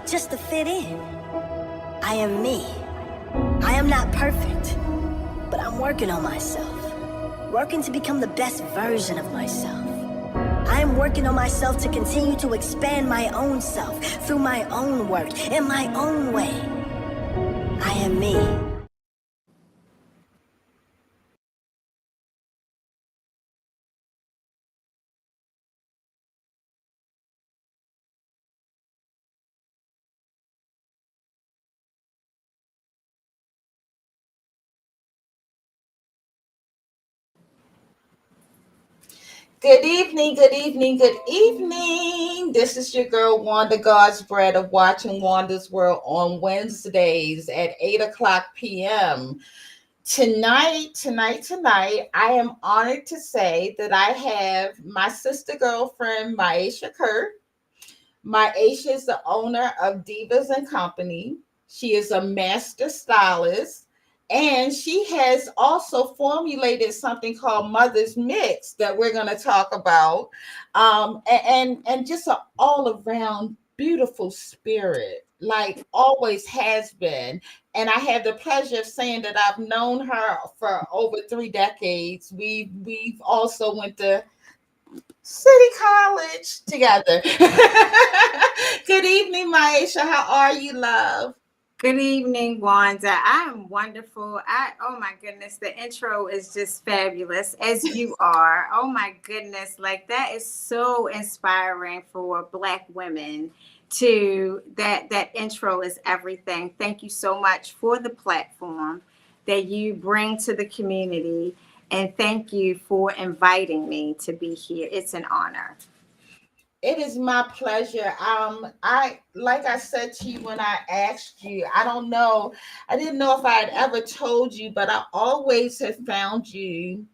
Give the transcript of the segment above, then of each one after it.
just to fit in. I am me. I am not perfect, but I'm working on myself. Working to become the best version of myself. I am working on myself to continue to expand my own self through my own work, in my own way. I am me. Good evening, good evening, good evening. This is your girl, Wanda GodsBratt of Watching Wanda's World on Wednesdays at 8 o'clock p.m. Tonight, I am honored to say that I have my sister girlfriend, Maisha Kurt. Maisha is the owner of Divas and Company. She is a master stylist. And she has also formulated something called Mother's Mix that we're going to talk about, and just an all around beautiful spirit, like always has been. And I have the pleasure of saying that I've known her for over 3 decades. We've also went to City College together. Good evening, Maisha. How are you, love? Good evening, Wanda. I am wonderful. Oh my goodness, the intro is just fabulous, as you are. Oh my goodness, like that is so inspiring for Black women. That intro is everything. Thank you so much for the platform that you bring to the community, and thank you for inviting me to be here. It's an honor. It is my pleasure. Like I said to you when I asked you, I didn't know if I had ever told you, but I always have found you,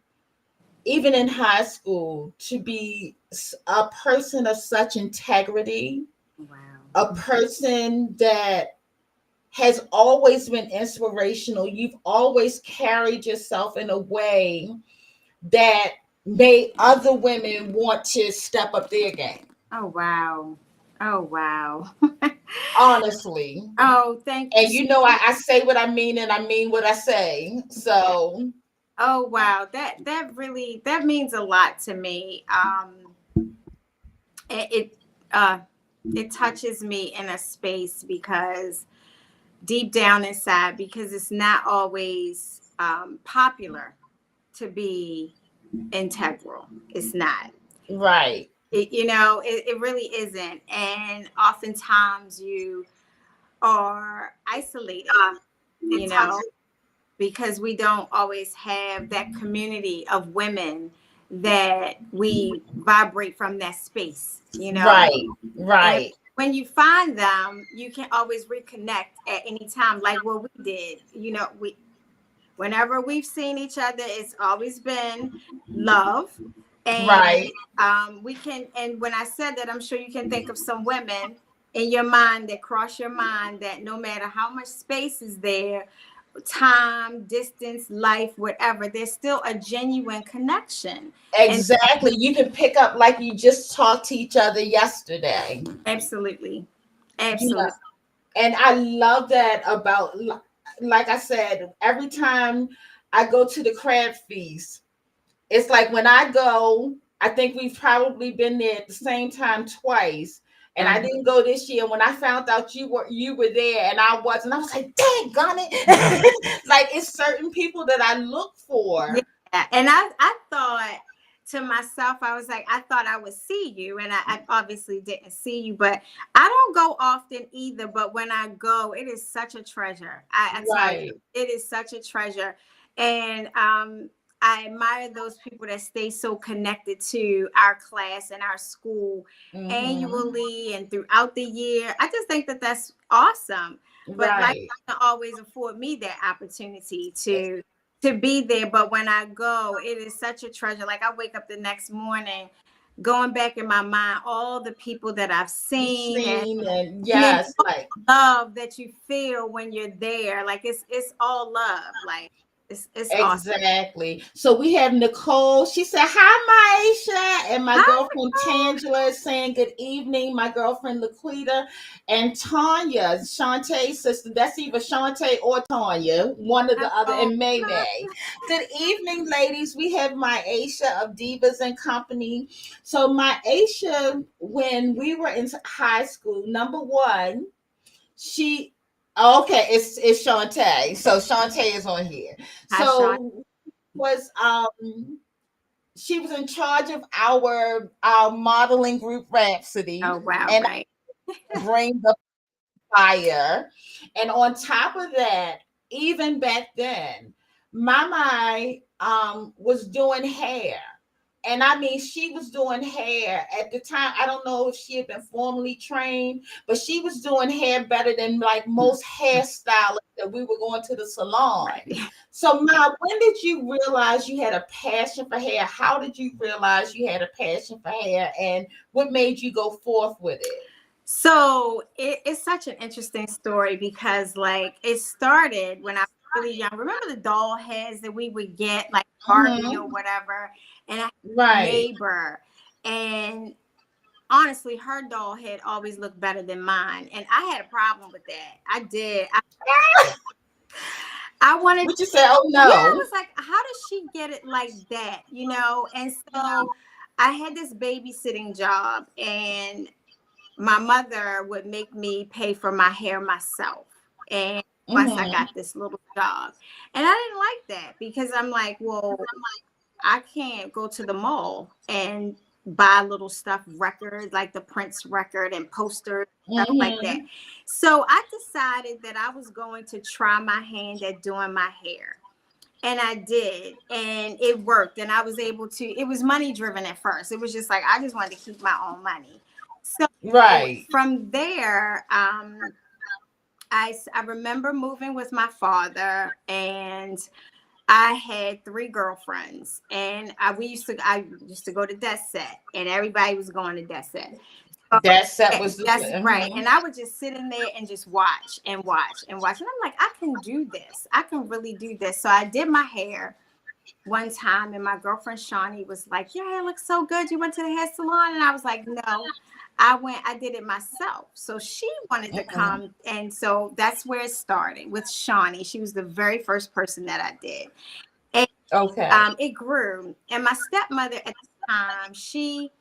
even in high school, to be a person of such integrity. Wow. A person that has always been inspirational. You've always carried yourself in a way that made other women want to step up their game. Oh wow. Oh wow. Honestly. Oh, thank you. And you know, I say what I mean and I mean what I say. So oh wow, that means a lot to me. It it touches me in a space because deep down inside, because it's not always popular to be integral. It's not. right. It really isn't. And oftentimes you are isolated, you know, because we don't always have that community of women that we vibrate from that space, Right. Right. And when you find them, you can always reconnect at any time, like what we did. Whenever we've seen each other, it's always been love. And Right. we can, and when I said that, I'm sure you can think of some women in your mind that cross your mind that no matter how much space is there, time, distance, life, whatever, there's still a genuine connection. Exactly. You can pick up like you just talked to each other yesterday. Absolutely. Yeah. And I love that about, like I said, every time I go to the crab feast, it's like when I go, I think we've probably been there at the same time twice. And I didn't go this year. When I found out you were there and I wasn't, I was like, dang, got it. Like it's certain people that I look for. Yeah. And I thought to myself, I was like, I thought I would see you. And I obviously didn't see you, but I don't go often either. But when I go, it is such a treasure. I tell you, it is such a treasure. And I admire those people that stay so connected to our class and our school annually and throughout the year. I just think that that's awesome. But life doesn't always afford me that opportunity to be there. But when I go, it is such a treasure. Like I wake up the next morning going back in my mind all the people that I've seen and yes, like love that you feel when you're there. Like it's all love. Like It's awesome. Exactly. So we have Nicole. She said, "Hi, Maisha," and my Hi, girlfriend Tangela is saying good evening. My girlfriend Laquita and Tanya, Shantae's sister. That's either Shantae or Tanya, one or the other, Nicole. and May May. Good evening, ladies. We have my Aisha of Divas and Company. So my Aisha, when we were in high school, number one, she okay, it's Shantae. So Shantae is on here. Hi, Sean. So was she was in charge of our modeling group Rhapsody Oh, wow, and right. Bring the Fire. And on top of that, even back then, Mama was doing hair. And I mean, she was doing hair at the time. I don't know if she had been formally trained, but she was doing hair better than like most hairstylists that we were going to the salon. Right. So, Ma, when did you realize you had a passion for hair? How did you realize you had a passion for hair? And what made you go forth with it? So it's such an interesting story because like it started when I was really young. Remember the doll heads that we would get like Barbie or whatever? And I had a Right. neighbor, and honestly, her doll head always looked better than mine. And I had a problem with that. I did. I wanted, What you say? Oh yeah, I no. was like, how does she get it like that? You know? And so I had this babysitting job, and my mother would make me pay for my hair myself. And once I got this little job, and I didn't like that because I'm like, well, I can't go to the mall and buy little stuff, records like the Prince record and posters, stuff like that. So I decided that I was going to try my hand at doing my hair. And I did, and it worked. And I was able to, it was money driven at first. It was just like, I just wanted to keep my own money. So Right. from there, I remember moving with my father, and I had 3 girlfriends, and I used to go to desk set, and everybody was going to desk set. That set was That's right. And I would just sit in there and just watch and watch and watch. And I'm like, I can do this. I can really do this. So I did my hair one time, and my girlfriend Shawnee was like, your hair looks so good. You went to the hair salon? And I was like, no, I did it myself. So she wanted to come. And so that's where it started with Shawnee. She was the very first person that I did. And it grew. And my stepmother at the time, she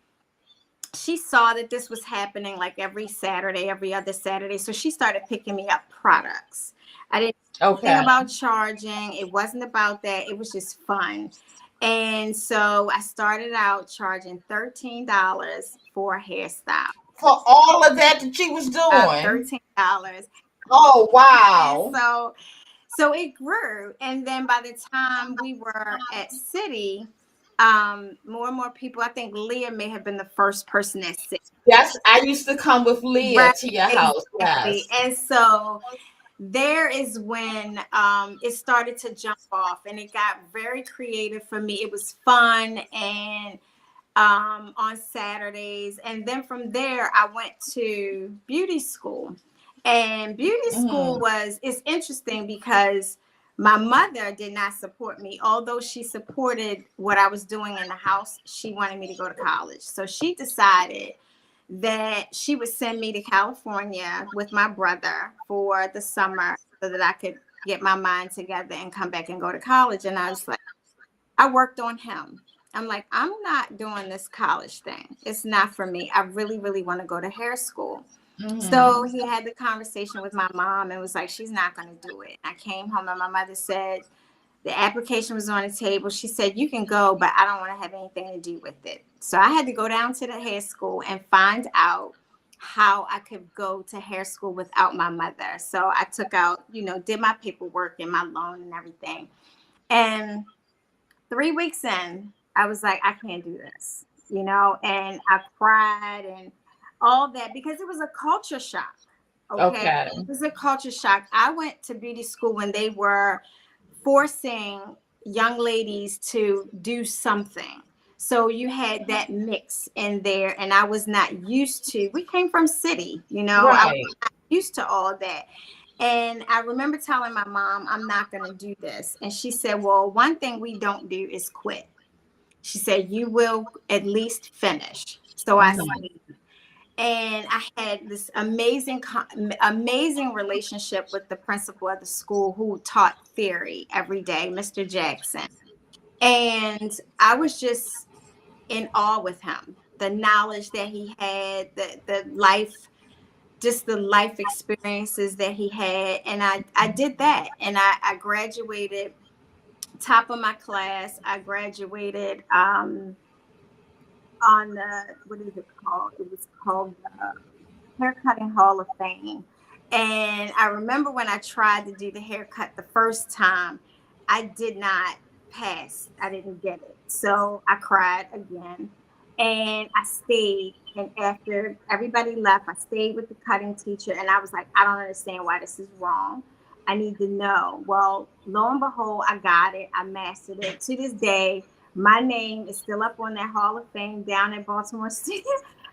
saw that this was happening like every Saturday, every other Saturday. So she started picking me up products. I didn't think about charging. It wasn't about that. It was just fun. And so I started out charging $13 for a hairstyle. For all of that you was doing? $13. Oh, wow. And so it grew. And then by the time we were at City, more and more people, I think Leah may have been the first person at City. Yes, I used to come with Leah to your house. Yes. And so there is when it started to jump off, and it got very creative for me. It was fun, and on Saturdays. And then from there, I went to beauty school. And beauty school it's interesting because my mother did not support me. Although she supported what I was doing in the house, she wanted me to go to college. So she decided that she would send me to California with my brother for the summer so that I could get my mind together and come back and go to college. And I was like, I worked on him. I'm like, I'm not doing this college thing. It's not for me. I really, really want to go to hair school. So he had the conversation with my mom and was like, she's not going to do it. I came home and my mother said, the application was on the table. She said, you can go, but I don't want to have anything to do with it. So I had to go down to the hair school and find out how I could go to hair school without my mother. So I took out, did my paperwork and my loan and everything. And 3 weeks in, I was like, I can't do this, and I cried and all that because it was a culture shock. Okay. It was a culture shock. I went to beauty school when they were forcing young ladies to do something. So you had that mix in there, and I was not used to. We came from city, I was not used to all that. And I remember telling my mom, I'm not going to do this. And she said, well, one thing we don't do is quit. She said, you will at least finish. So I stayed. And I had this amazing relationship with the principal of the school who taught theory every day, Mr. Jackson. And I was just in awe with him, the knowledge that he had, the life, just the life experiences that he had. And I did that. And I graduated top of my class. I graduated on the, what is it called? It was called the Haircutting Hall of Fame. And I remember when I tried to do the haircut the first time, I did not pass. I didn't get it. So I cried again. And I stayed. And after everybody left, I stayed with the cutting teacher. And I was like, I don't understand why this is wrong. I need to know. Well, lo and behold, I got it. I mastered it. To this day, my name is still up on that Hall of Fame down at Baltimore City.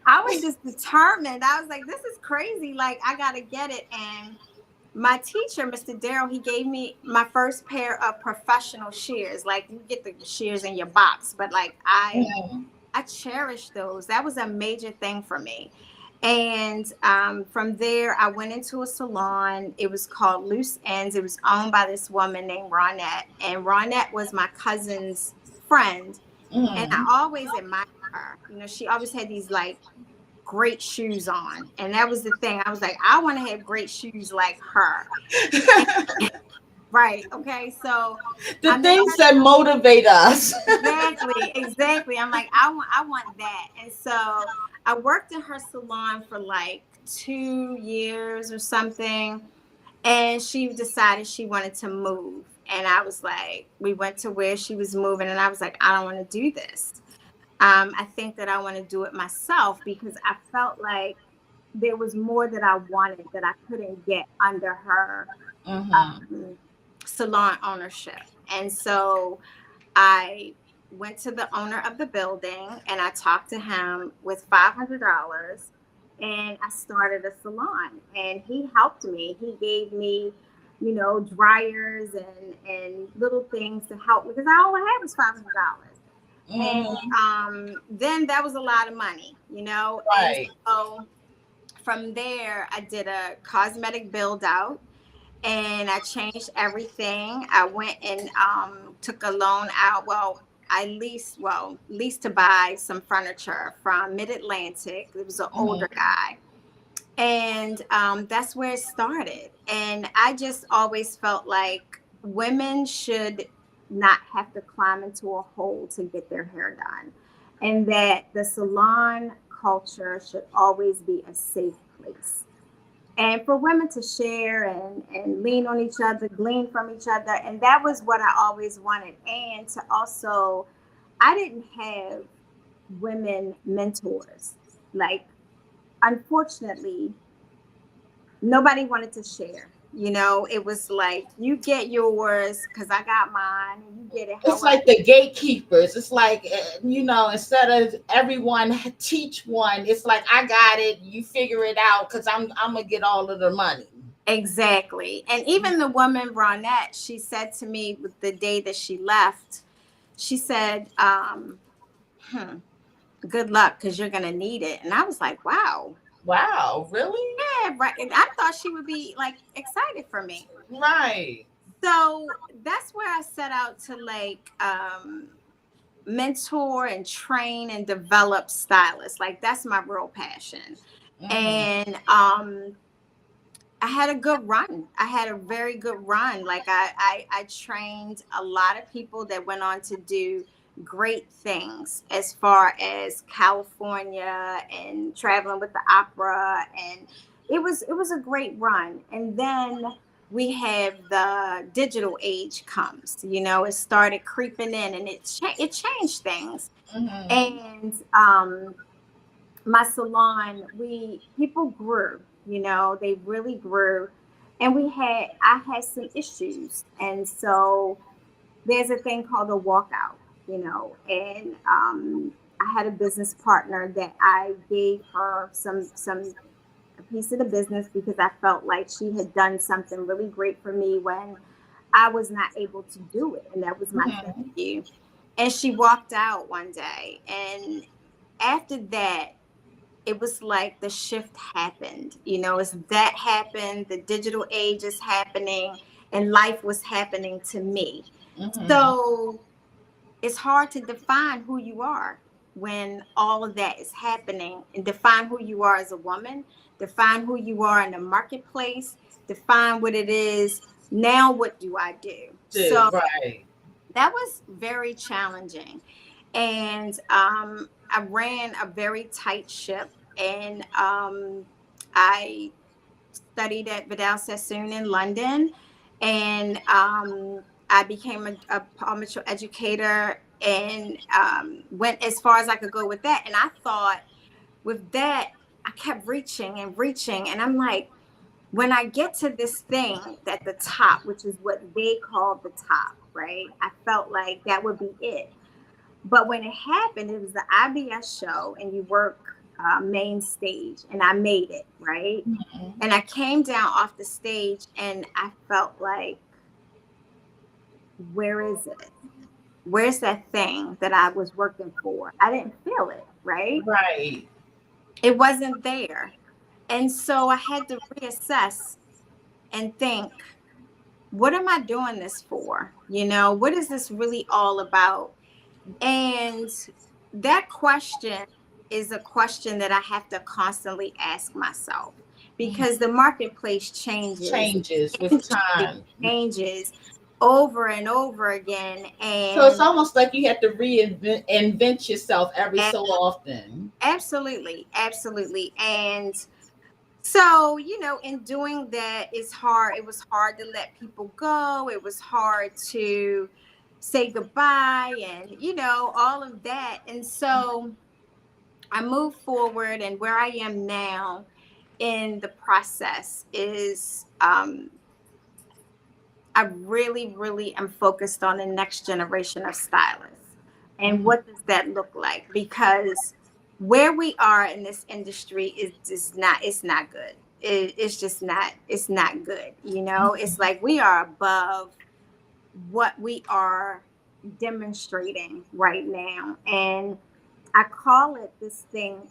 I was just determined. I was like, this is crazy. Like, I got to get it. And my teacher, Mr. Darrell, he gave me my first pair of professional shears. Like, you get the shears in your box, but like I cherish those. That was a major thing for me. And from there, I went into a salon. It was called Loose Ends. It was owned by this woman named Ronette. And Ronette was my cousin's friend. And I always admired her. You know, she always had these like great shoes on. And that was the thing. I was like, I want to have great shoes like her. Right. Okay. So the things that motivate us. Exactly. I'm like, I want that. And so I worked in her salon for like 2 years or something. And she decided she wanted to move. And I was like, we went to where she was moving. And I was like, I don't want to do this. I think that I want to do it myself because I felt like there was more that I wanted that I couldn't get under her salon ownership. And so I went to the owner of the building and I talked to him with $500 and I started a salon and he helped me. He gave me, you know, dryers and little things to help me because all I had was $500. And then that was a lot of money, you know. Right. And so from there, I did a cosmetic build out and I changed everything. I went and took a loan out. Well, I leased to buy some furniture from Mid-Atlantic. It was an older guy. And that's where it started. And I just always felt like women should not have to climb into a hole to get their hair done. And that the salon culture should always be a safe place. And for women to share and lean on each other, glean from each other. And that was what I always wanted. And to also, I didn't have women mentors. Like, unfortunately, nobody wanted to share. You know, it was like, you get yours because I got mine. And you get it. It's like the gatekeepers. It's like, you know, instead of everyone teach one, it's like, I got it. You figure it out because I'm going to get all of the money. Exactly. And even the woman, Ronette, she said to me the day that she left, she said, good luck because you're going to need it. And I was like, wow. Wow, really? Yeah, right. And I thought she would be like excited for me. Right. So that's where I set out to like mentor and train and develop stylists. Like that's my real passion. And I had a good run. I had a very good run. Like I trained a lot of people that went on to do great things as far as California and traveling with the opera, and it was a great run. And then we have the digital age comes, you know, it started creeping in and it changed things. And my salon, people grew, you know, they really grew, and I had some issues, and so there's a thing called a walkout, you know, and I had a business partner that I gave her some piece of the business because I felt like she had done something really great for me when I was not able to do it. And that was my thank you. And she walked out one day. And after that, it was like the shift happened. You know, it's that happened, the digital age is happening, and life was happening to me. So it's hard to define who you are when all of that is happening, and define who you are as a woman, define who you are in the marketplace, define what it is. Now, what do I do? So Right. that was very challenging. And I ran a very tight ship, and I studied at Vidal Sassoon in London, and I became a palmistry educator, and went as far as I could go with that. And I thought with that, I kept reaching and reaching, and I'm like, when I get to this thing at the top, which is what they call the top, right? I felt like that would be it. But when it happened, it was the IBS show, and you work main stage, and I made it, right? And I came down off the stage, and I felt like, where is it? Where's that thing that I was working for? I didn't feel it, right? Right. It wasn't there. And so I had to reassess and think, what am I doing this for? You know, what is this really all about? And that question is a question that I have to constantly ask myself, because the marketplace Changes with time. changes over and over again. And so it's almost like you have to reinvent yourself every so often. Absolutely. Absolutely. And so, you know, in doing that, it's hard. It was hard to let people go. It was hard to say goodbye, and, you know, all of that. And so I moved forward, and where I am now in the process is I really, really am focused on the next generation of stylists. And what does that look like? Because where we are in this industry is just not, it's not good. It's just not, it's not good. You know, it's like we are above what we are demonstrating right now. And I call it this thing,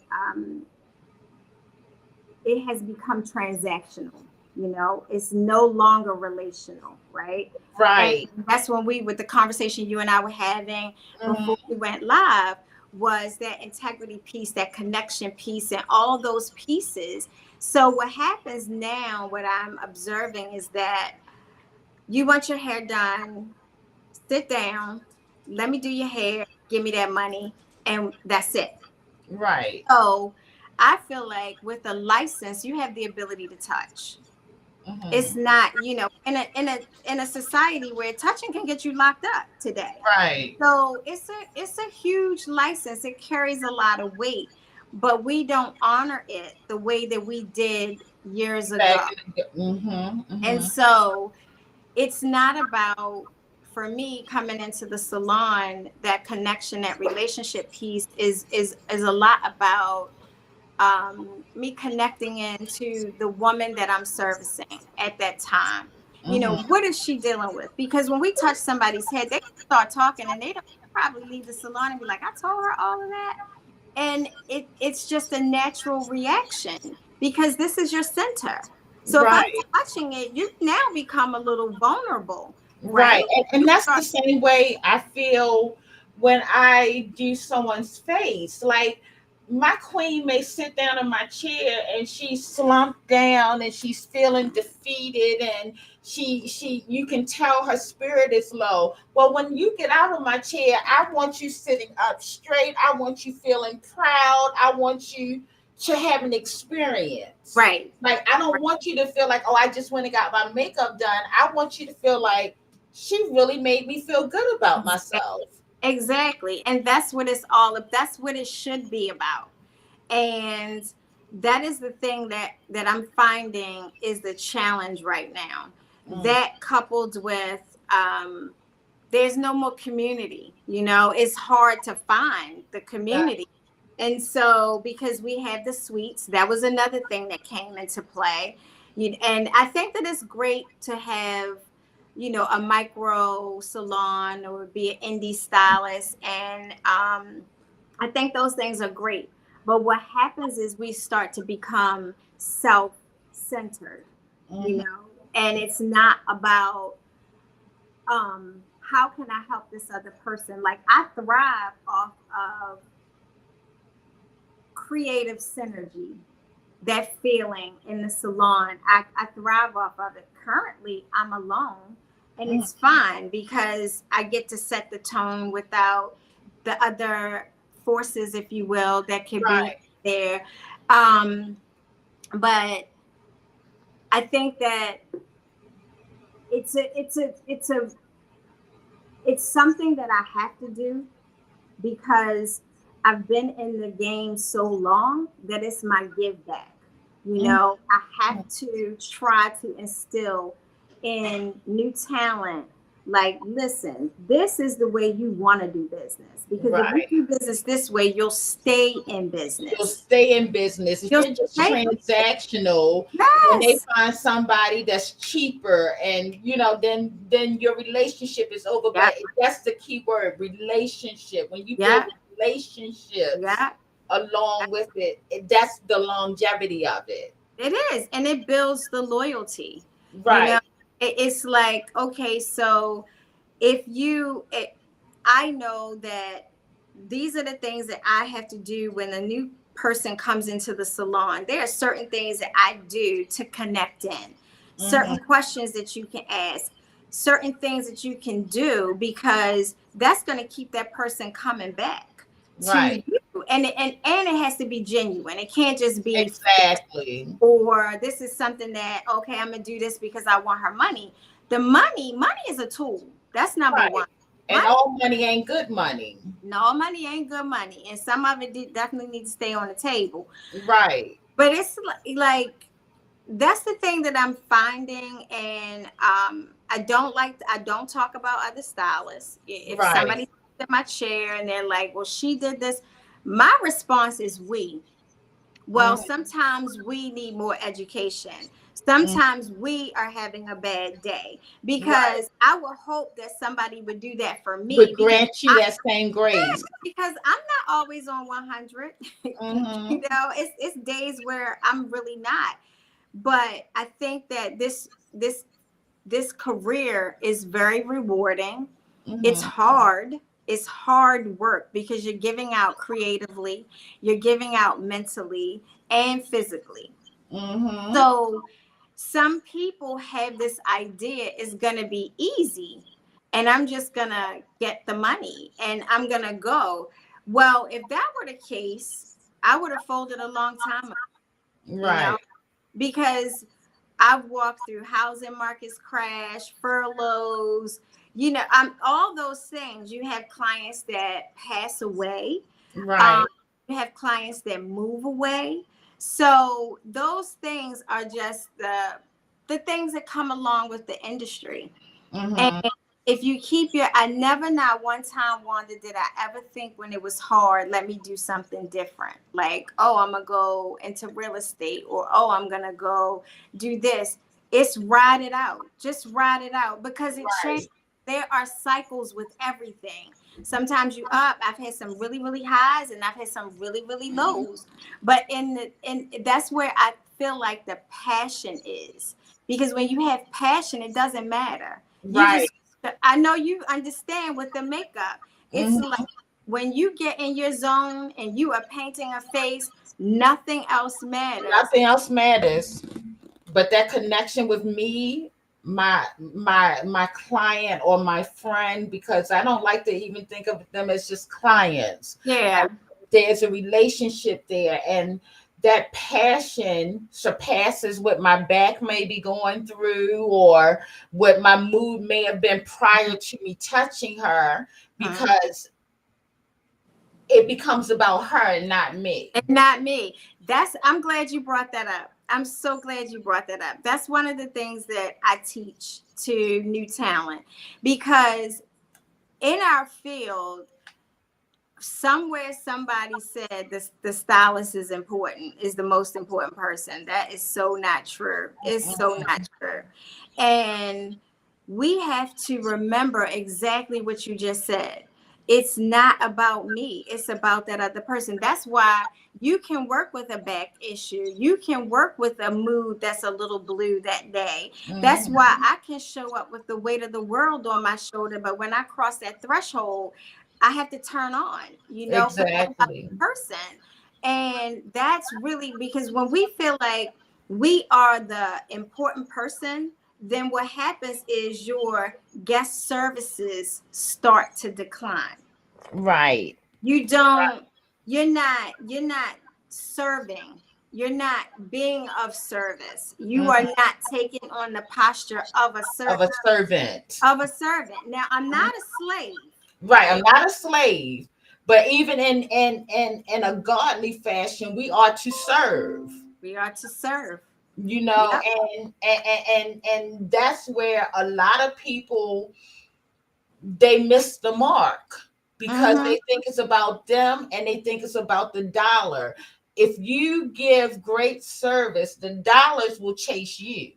it has become transactional. You know, it's no longer relational, right? Right. And that's when with the conversation you and I were having before we went live, was that integrity piece, that connection piece, and all those pieces. So what happens now, what I'm observing is that you want your hair done, sit down, let me do your hair, give me that money, and that's it. Right. So I feel like with a license, you have the ability to touch. It's not, you know, in a society where touching can get you locked up today. Right. So it's a huge license. It carries a lot of weight, but we don't honor it the way that we did years ago. And so it's not about, for me, coming into the salon, that connection, that relationship piece is a lot about me connecting into the woman that I'm servicing at that time. You know, what is she dealing with? Because when we touch somebody's head, they start talking, and they don't probably leave the salon and be like, I told her all of that. And it's just a natural reaction, because this is your center. So if I'm touching it, you now become a little vulnerable. Right. And that's the same way I feel when I do someone's face. Like, my queen may sit down in my chair and she's slumped down and she's feeling defeated, and she you can tell her spirit is low. Well, when you get out of my chair, I want you sitting up straight. I want you feeling proud. I want you to have an experience. Right. Like, I don't want you to feel like, oh, I just went and got my makeup done. I want you to feel like she really made me feel good about myself. Exactly. And that's what it's all about. That's what it should be about. And that is the thing that I'm finding is the challenge right now. That coupled with there's no more community. You know, it's hard to find the community. And so, because we had the suites, that was another thing that came into play. And I think that it's great to have, a micro salon or be an indie stylist. And I think those things are great. But what happens is we start to become self-centered, and it's not about how can I help this other person? Like, I thrive off of creative synergy, that feeling in the salon. I thrive off of it. Currently, I'm alone, and it's fine because I get to set the tone without the other forces, if you will, that could be there. But I think that it's something that I have to do because I've been in the game so long that it's my give back. I have to try to instill in new talent, like, listen, this is the way you want to do business. Because if you do business this way, you'll stay in business. You'll stay in business. If you're just transactional, when they find somebody that's cheaper and, then your relationship is over. But that's the key word, relationship. When you build relationships along with it, that's the longevity of it. It is. And it builds the loyalty. Right. It's like, okay, so I know that these are the things that I have to do when a new person comes into the salon. There are certain things that I do to connect in, certain questions that you can ask, certain things that you can do, because that's going to keep that person coming back to you. And it has to be genuine. It can't just be exactly. Or this is something that, okay, I'm going to do this because I want her money. The money is a tool. That's number one. And all money ain't good money. No, money ain't good money. And some of it definitely needs to stay on the table. Right. But it's like, that's the thing that I'm finding. And I don't talk about other stylists. If somebody sits in my chair and they're like, well, she did this, my response is well, sometimes we need more education. Sometimes we are having a bad day, because I would hope that somebody would do that for me. Would grant you that same grace. Because I'm not always on 100. It's days where I'm really not. But I think that this career is very rewarding. It's hard. It's hard work because you're giving out creatively, you're giving out mentally and physically. So some people have this idea it's going to be easy and I'm just going to get the money and I'm going to go. Well, if that were the case, I would have folded a long time ago. Right. Because I've walked through housing markets crash, furloughs, all those things. You have clients that pass away. Right. You have clients that move away. So those things are just the things that come along with the industry. And if you keep I never, not one time, Wanda, did I ever think when it was hard, let me do something different. Like, oh, I'm going to go into real estate, or, oh, I'm going to go do this. It's ride it out. Just ride it out, because it changes. There are cycles with everything. Sometimes you up. I've had some really, really highs, and I've had some really, really lows. But that's where I feel like the passion is. Because when you have passion, it doesn't matter. I know you understand with the makeup. It's like when you get in your zone and you are painting a face, nothing else matters. Nothing else matters. But that connection with me, my client or my friend, because I don't like to even think of them as just clients. Yeah. There's a relationship there, and that passion surpasses what my back may be going through or what my mood may have been prior to me touching her, because it becomes about her and not me. And not me. I'm glad you brought that up. I'm so glad you brought that up. That's one of the things that I teach to new talent, because in our field, somewhere somebody said the stylist is important, is the most important person. That is so not true. It's so not true. And we have to remember exactly what you just said. It's not about me. It's about that other person. That's why you can work with a back issue. You can work with a mood that's a little blue that day. That's why I can show up with the weight of the world on my shoulder. But when I cross that threshold, I have to turn on, you know, for that other person. And that's really because when we feel like we are the important person, then what happens is your guest services start to decline. Right. You're not serving. You're not being of service. You are not taking on the posture of a servant. Now, I'm not a slave. Right. I'm not a slave. But even in a godly fashion, we are to serve. We are to serve. You know, and that's where a lot of people, they miss the mark because they think it's about them and they think it's about the dollar. If you give great service, the dollars will chase you.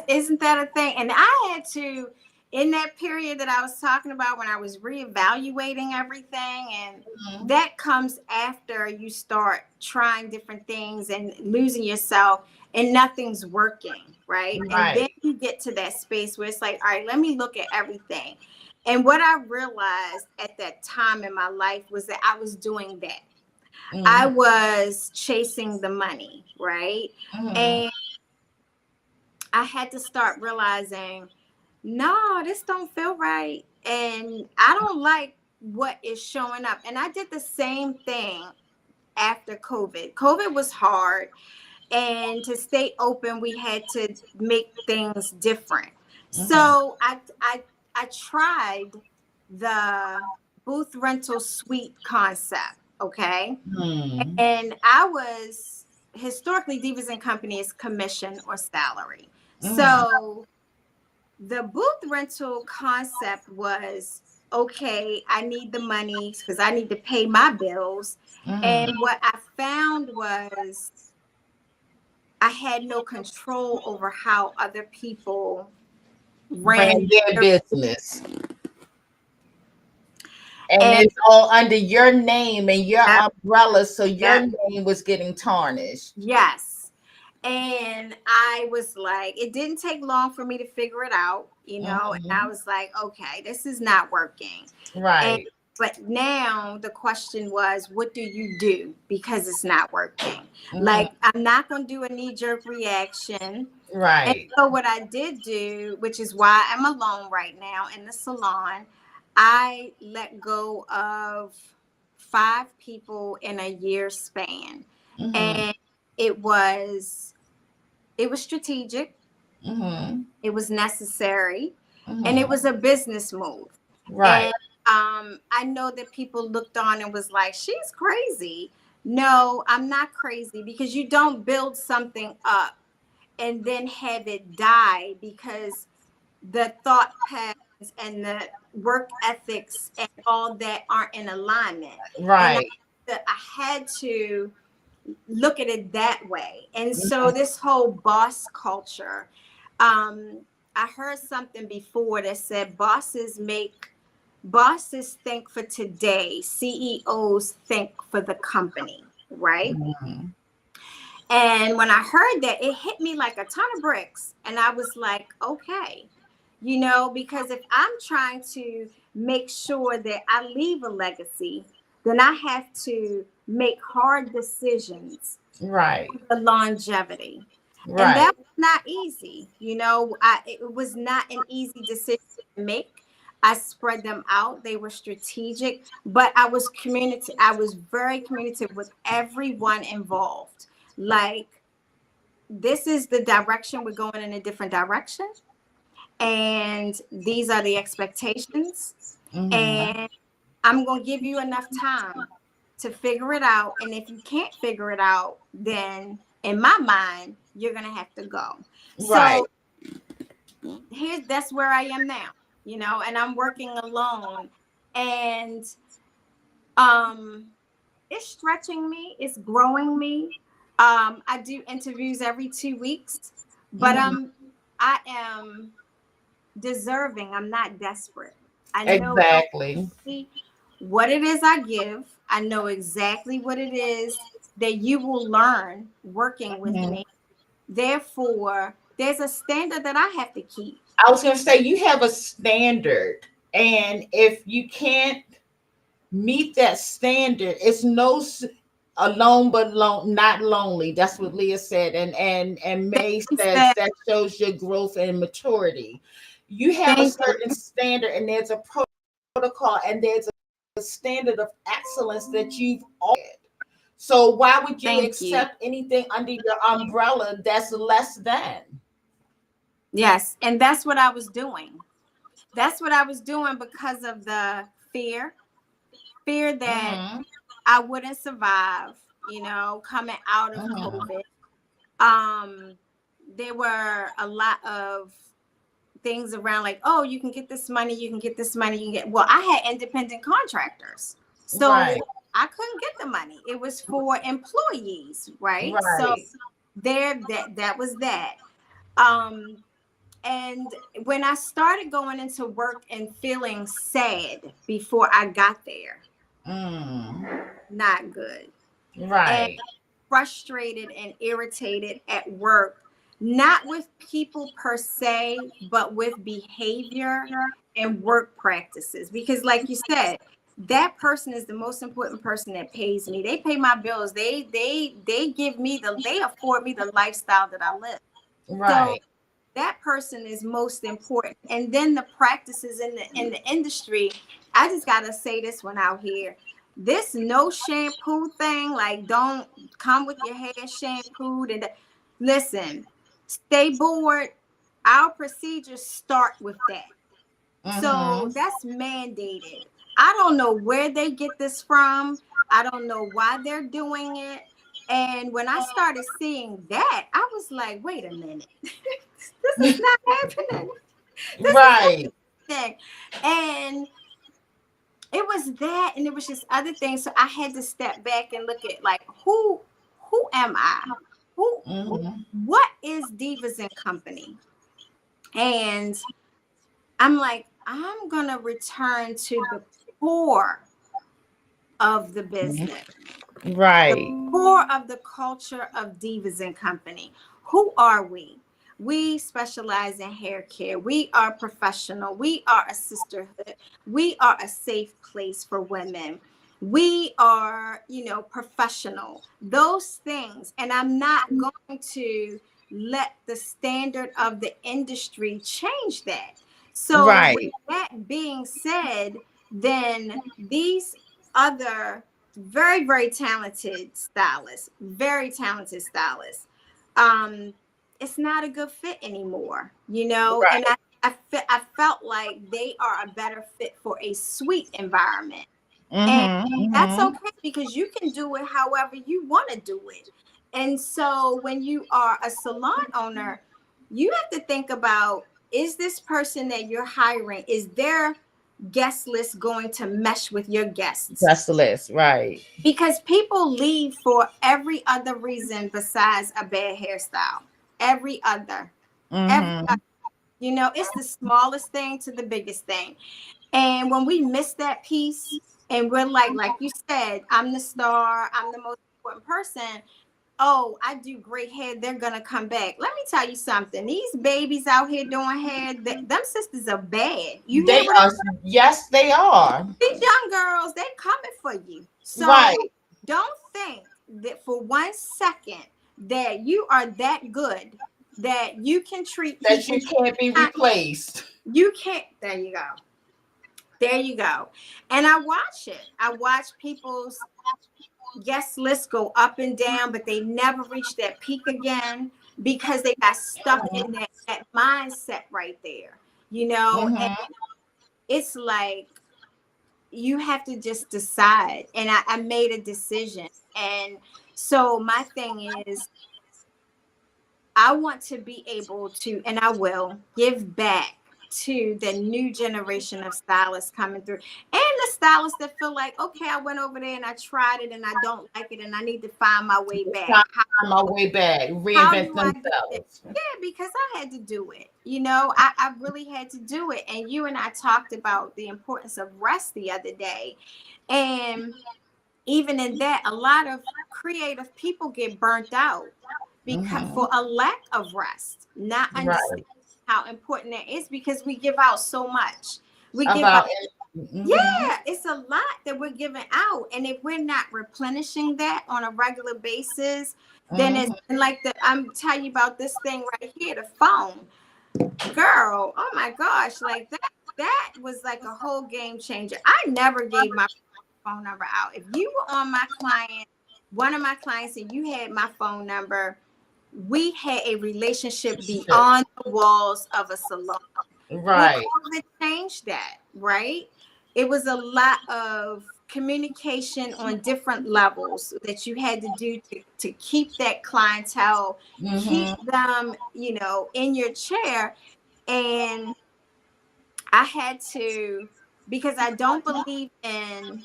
Isn't that a thing? And I had to, in that period that I was talking about when I was reevaluating everything, and that comes after you start trying different things and losing yourself and nothing's working, right? And then you get to that space where it's like, all right, let me look at everything. And what I realized at that time in my life was that I was doing that. I was chasing the money, right? And I had to start realizing, no, this don't feel right. And I don't like what is showing up. And I did the same thing after COVID. COVID was hard. And to stay open, we had to make things different. So I tried the booth rental suite concept. Okay. And I was historically Divas and Company is commission or salary. So the booth rental concept was, okay, I need the money because I need to pay my bills. And what I found was I had no control over how other people ran their business. And it's all under your name and your umbrella, so your name was getting tarnished. Yes. And I was like, it didn't take long for me to figure it out, you know, and I was like, okay, this is not working. Right. But now the question was, what do you do? Because it's not working. Like, I'm not going to do a knee-jerk reaction. Right. And so what I did do, which is why I'm alone right now in the salon, I let go of 5 people in a year span. And it was strategic. It was necessary. And it was a business move. Right. And I know that people looked on and was like, she's crazy. No, I'm not crazy, because you don't build something up and then have it die because the thought patterns and the work ethics and all that aren't in alignment. Right. And I had to look at it that way. And so this whole boss culture, I heard something before that said bosses think for today, CEOs think for the company, right? And when I heard that, it hit me like a ton of bricks. And I was like, okay, you know, because if I'm trying to make sure that I leave a legacy, then I have to make hard decisions. Right. For the longevity. Right. And that was not easy. You know, it was not an easy decision to make. I spread them out. They were strategic, but I was very communicative with everyone involved. Like, this is the direction, we're going in a different direction. And these are the expectations. And I'm going to give you enough time to figure it out. And if you can't figure it out, then in my mind, you're going to have to go. Right. So that's where I am now, you know, and I'm working alone. And It's stretching me, it's growing me. I do interviews every 2 weeks, but I am deserving. I'm not desperate. I know Exactly. what it is I give. I know exactly what it is that you will learn working with me. Therefore, there's a standard that I have to keep. I was going to say, you have a standard, and if you can't meet that standard, it's alone but not lonely. That's what Leah said, and May says that shows your growth and maturity. You have a certain standard, and there's a protocol, and there's a standard of excellence that you've always had. So why would you accept anything under your umbrella that's less than? Yes, and that's what I was doing. That's what I was doing because of the fear that I wouldn't survive, coming out of COVID. There were a lot of things around like, oh, you can get this money, well, I had independent contractors. So I couldn't get the money. It was for employees, right? So that was that. And when I started going into work and feeling sad before I got there, not good. Right. And frustrated and irritated at work, not with people per se, but with behavior and work practices. Because like you said, that person is the most important person that pays me. They pay my bills. They give me they afford me the lifestyle that I live. Right. So that person is most important. And then the practices in the industry, I just gotta say this one out here. This no shampoo thing, like don't come with your hair shampooed. And listen, stay bored. Our procedures start with that. So that's mandated. I don't know where they get this from. I don't know why they're doing it. And when I started seeing that, I was like, wait a minute. This is not happening. Right. And it was that, and it was just other things. So I had to step back and look at like, who am I? What is Divas and Company? And I'm like, I'm gonna return to the core of the business. Right. The core of the culture of Divas and Company. Who are we? We specialize in hair care. We are professional. We are a sisterhood. We are a safe place for women. We are, professional. Those things. And I'm not going to let the standard of the industry change that. So with that being said, then these other very, very talented stylists, it's not a good fit anymore, and I felt like they are a better fit for a suite environment. And that's okay, because you can do it however you want to do it. And so when you are a salon owner, you have to think about, is this person that you're hiring, is their guest list going to mesh with your guests? Guest list, right. Because people leave for every other reason besides a bad hairstyle. Every other. It's the smallest thing to the biggest thing. And when we miss that piece and we're like you said, I'm the star, I'm the most important person. Oh, I do great hair, they're gonna come back. Let me tell you something. These babies out here doing hair, them sisters are bad. They are. Yes, they are. These young girls, they're coming for you. So don't think that for 1 second that you are that good that you can treat people. That you can't be replaced. You can't. There you go. And I watch it. I watch people's guest list go up and down, but they never reach that peak again because they got stuck in that mindset right there, and it's like you have to just decide. And I made a decision. And so my thing is, I want to be able to, and I will, give back to the new generation of stylists coming through, and the stylists that feel like, okay, I went over there and I tried it and I don't like it and I need to find my way back. Find my way back, How reinvent do I do it? themselves. Yeah, because I had to do it. You know, I really had to do it. And you and I talked about the importance of rest the other day. And even in that, a lot of creative people get burnt out because for a lack of rest, not understanding how important that is, because we give out so much. We give out, yeah, it's a lot that we're giving out. And if we're not replenishing that on a regular basis, then it's like I'm telling you about this thing right here, the phone. Girl, oh my gosh, like that was like a whole game changer. I never gave my phone number out. If you were on my client, one of my clients, and you had my phone number, we had a relationship beyond the walls of a salon. Right. COVID changed that, right? It was a lot of communication on different levels that you had to do to keep that clientele, keep them, you know, in your chair. And I had to, because I don't believe in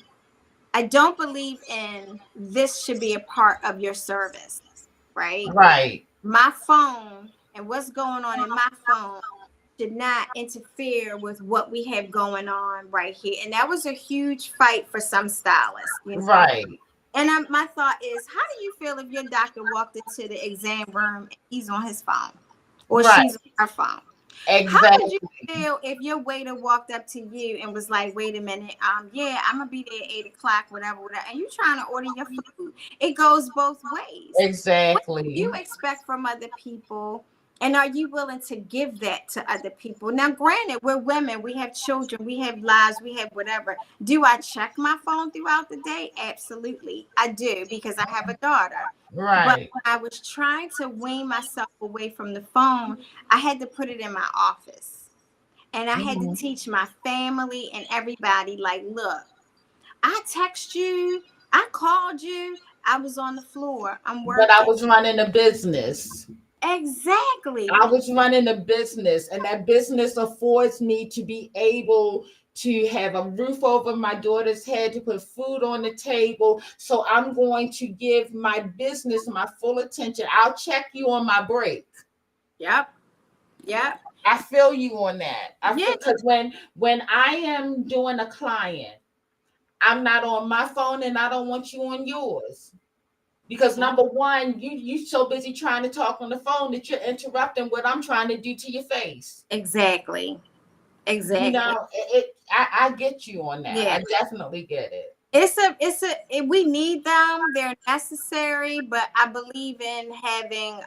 this should be a part of your service, right? Right. My phone and what's going on in my phone should not interfere with what we have going on right here. And that was a huge fight for some stylists, you know? Right. And my thought is, how do you feel if your doctor walked into the exam room and he's on his phone or she's on her phone? Exactly. How would you feel if your waiter walked up to you and was like, wait a minute, yeah, I'm gonna be there at 8 o'clock, whatever, and you trying to order your food? It goes both ways. Exactly. What do you expect from other people? And are you willing to give that to other people? Now, granted, we're women, we have children, we have lives, we have whatever. Do I check my phone throughout the day? Absolutely. I do, because I have a daughter. Right. But when I was trying to wean myself away from the phone, I had to put it in my office. And I had to teach my family and everybody, like, look, I text you, I called you, I was on the floor, I'm working. But I was running a business. Exactly. I was running a business, and that business affords me to be able to have a roof over my daughter's head, to put food on the table. So I'm going to give my business my full attention. I'll check you on my break. Yep. I feel you on that. Because when I am doing a client, I'm not on my phone, and I don't want you on yours. Because number one, you so busy trying to talk on the phone that you're interrupting what I'm trying to do to your face. Exactly. You know, I get you on that. Yeah. I definitely get it. We need them. They're necessary, but I believe in having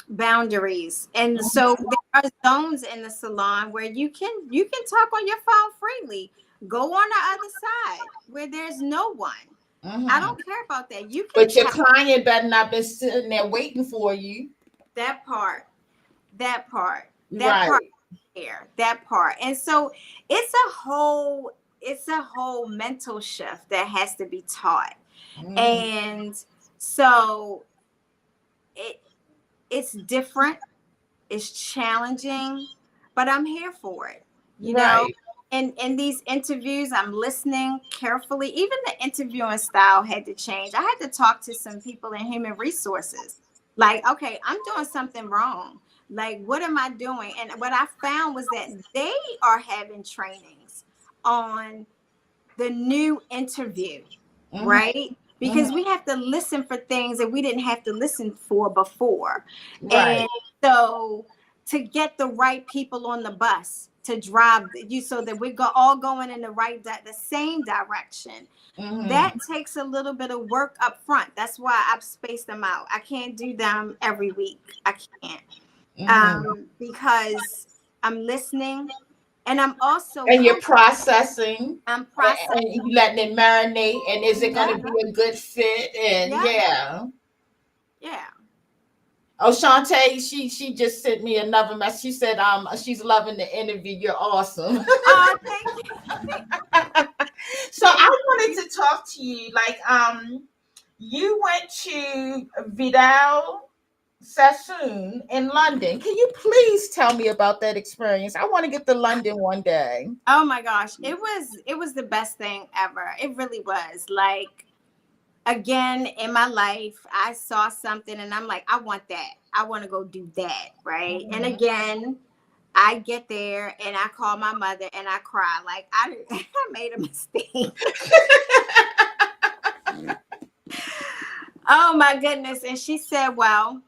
boundaries. And so there are zones in the salon where you can talk on your phone freely. Go on the other side where there's no one. I don't care about that. You can, but your client better not be sitting there waiting for you. That part here, that part. And so it's a whole mental shift that has to be taught. And so it's different, it's challenging, but I'm here for it, you know. And in these interviews, I'm listening carefully. Even the interviewing style had to change. I had to talk to some people in human resources. Like, okay, I'm doing something wrong. Like, what am I doing? And what I found was that they are having trainings on the new interview, right? Because we have to listen for things that we didn't have to listen for before. And so to get the right people on the bus to drive you so that we're all going in the same direction. That takes a little bit of work up front. That's why I've spaced them out. I can't do them every week. I can't. Because I'm listening, and I'm also you're processing. I'm processing. And you letting it marinate, and is it going to be a good fit? And yeah. Oh, Shantae, she just sent me another message. She said she's loving the interview. You're awesome. Oh, thank you. So I wanted to talk to you. Like, you went to Vidal Sassoon in London. Can you please tell me about that experience? I want to get to London one day. Oh my gosh, it was the best thing ever. It really was. Like, again, in my life, I saw something and I'm like, I want that. I want to go do that, right? And again, I get there and I call my mother and I cry like I made a mistake. Oh my goodness. And she said, well,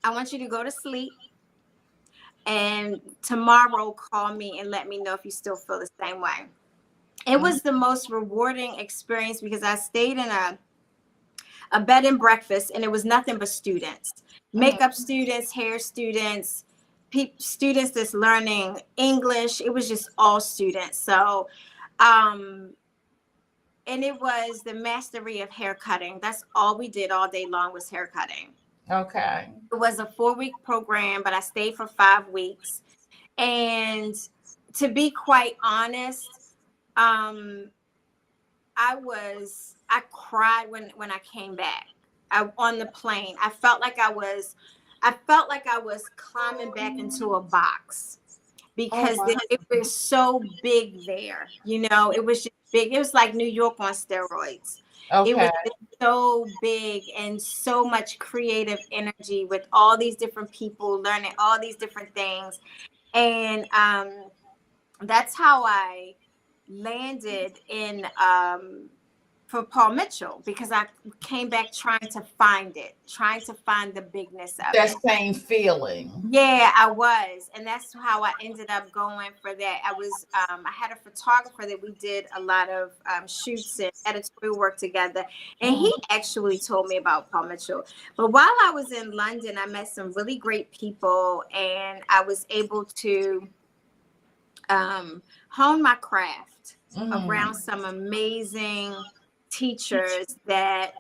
I want you to go to sleep and tomorrow call me and let me know if you still feel the same way. It was the most rewarding experience because I stayed in a bed and breakfast and it was nothing but students, makeup students, hair students, students that's learning English. It was just all students. So, and it was the mastery of hair cutting. That's all we did all day long was hair cutting. Okay. It was a 4-week program, but I stayed for 5 weeks. And to be quite honest, I cried when I came back. On the plane, I felt like I was climbing back into a box because it was so big there. You know, it was just big. It was like New York on steroids. Okay. It was so big and so much creative energy with all these different people learning all these different things. And that's how I landed in for Paul Mitchell, because I came back trying to find the bigness of that it. same feeling. Yeah, I was. And that's how I ended up going for that. I had a photographer that we did a lot of shoots and editorial work together. And he actually told me about Paul Mitchell. But while I was in London, I met some really great people and I was able to hone my craft around some amazing teachers that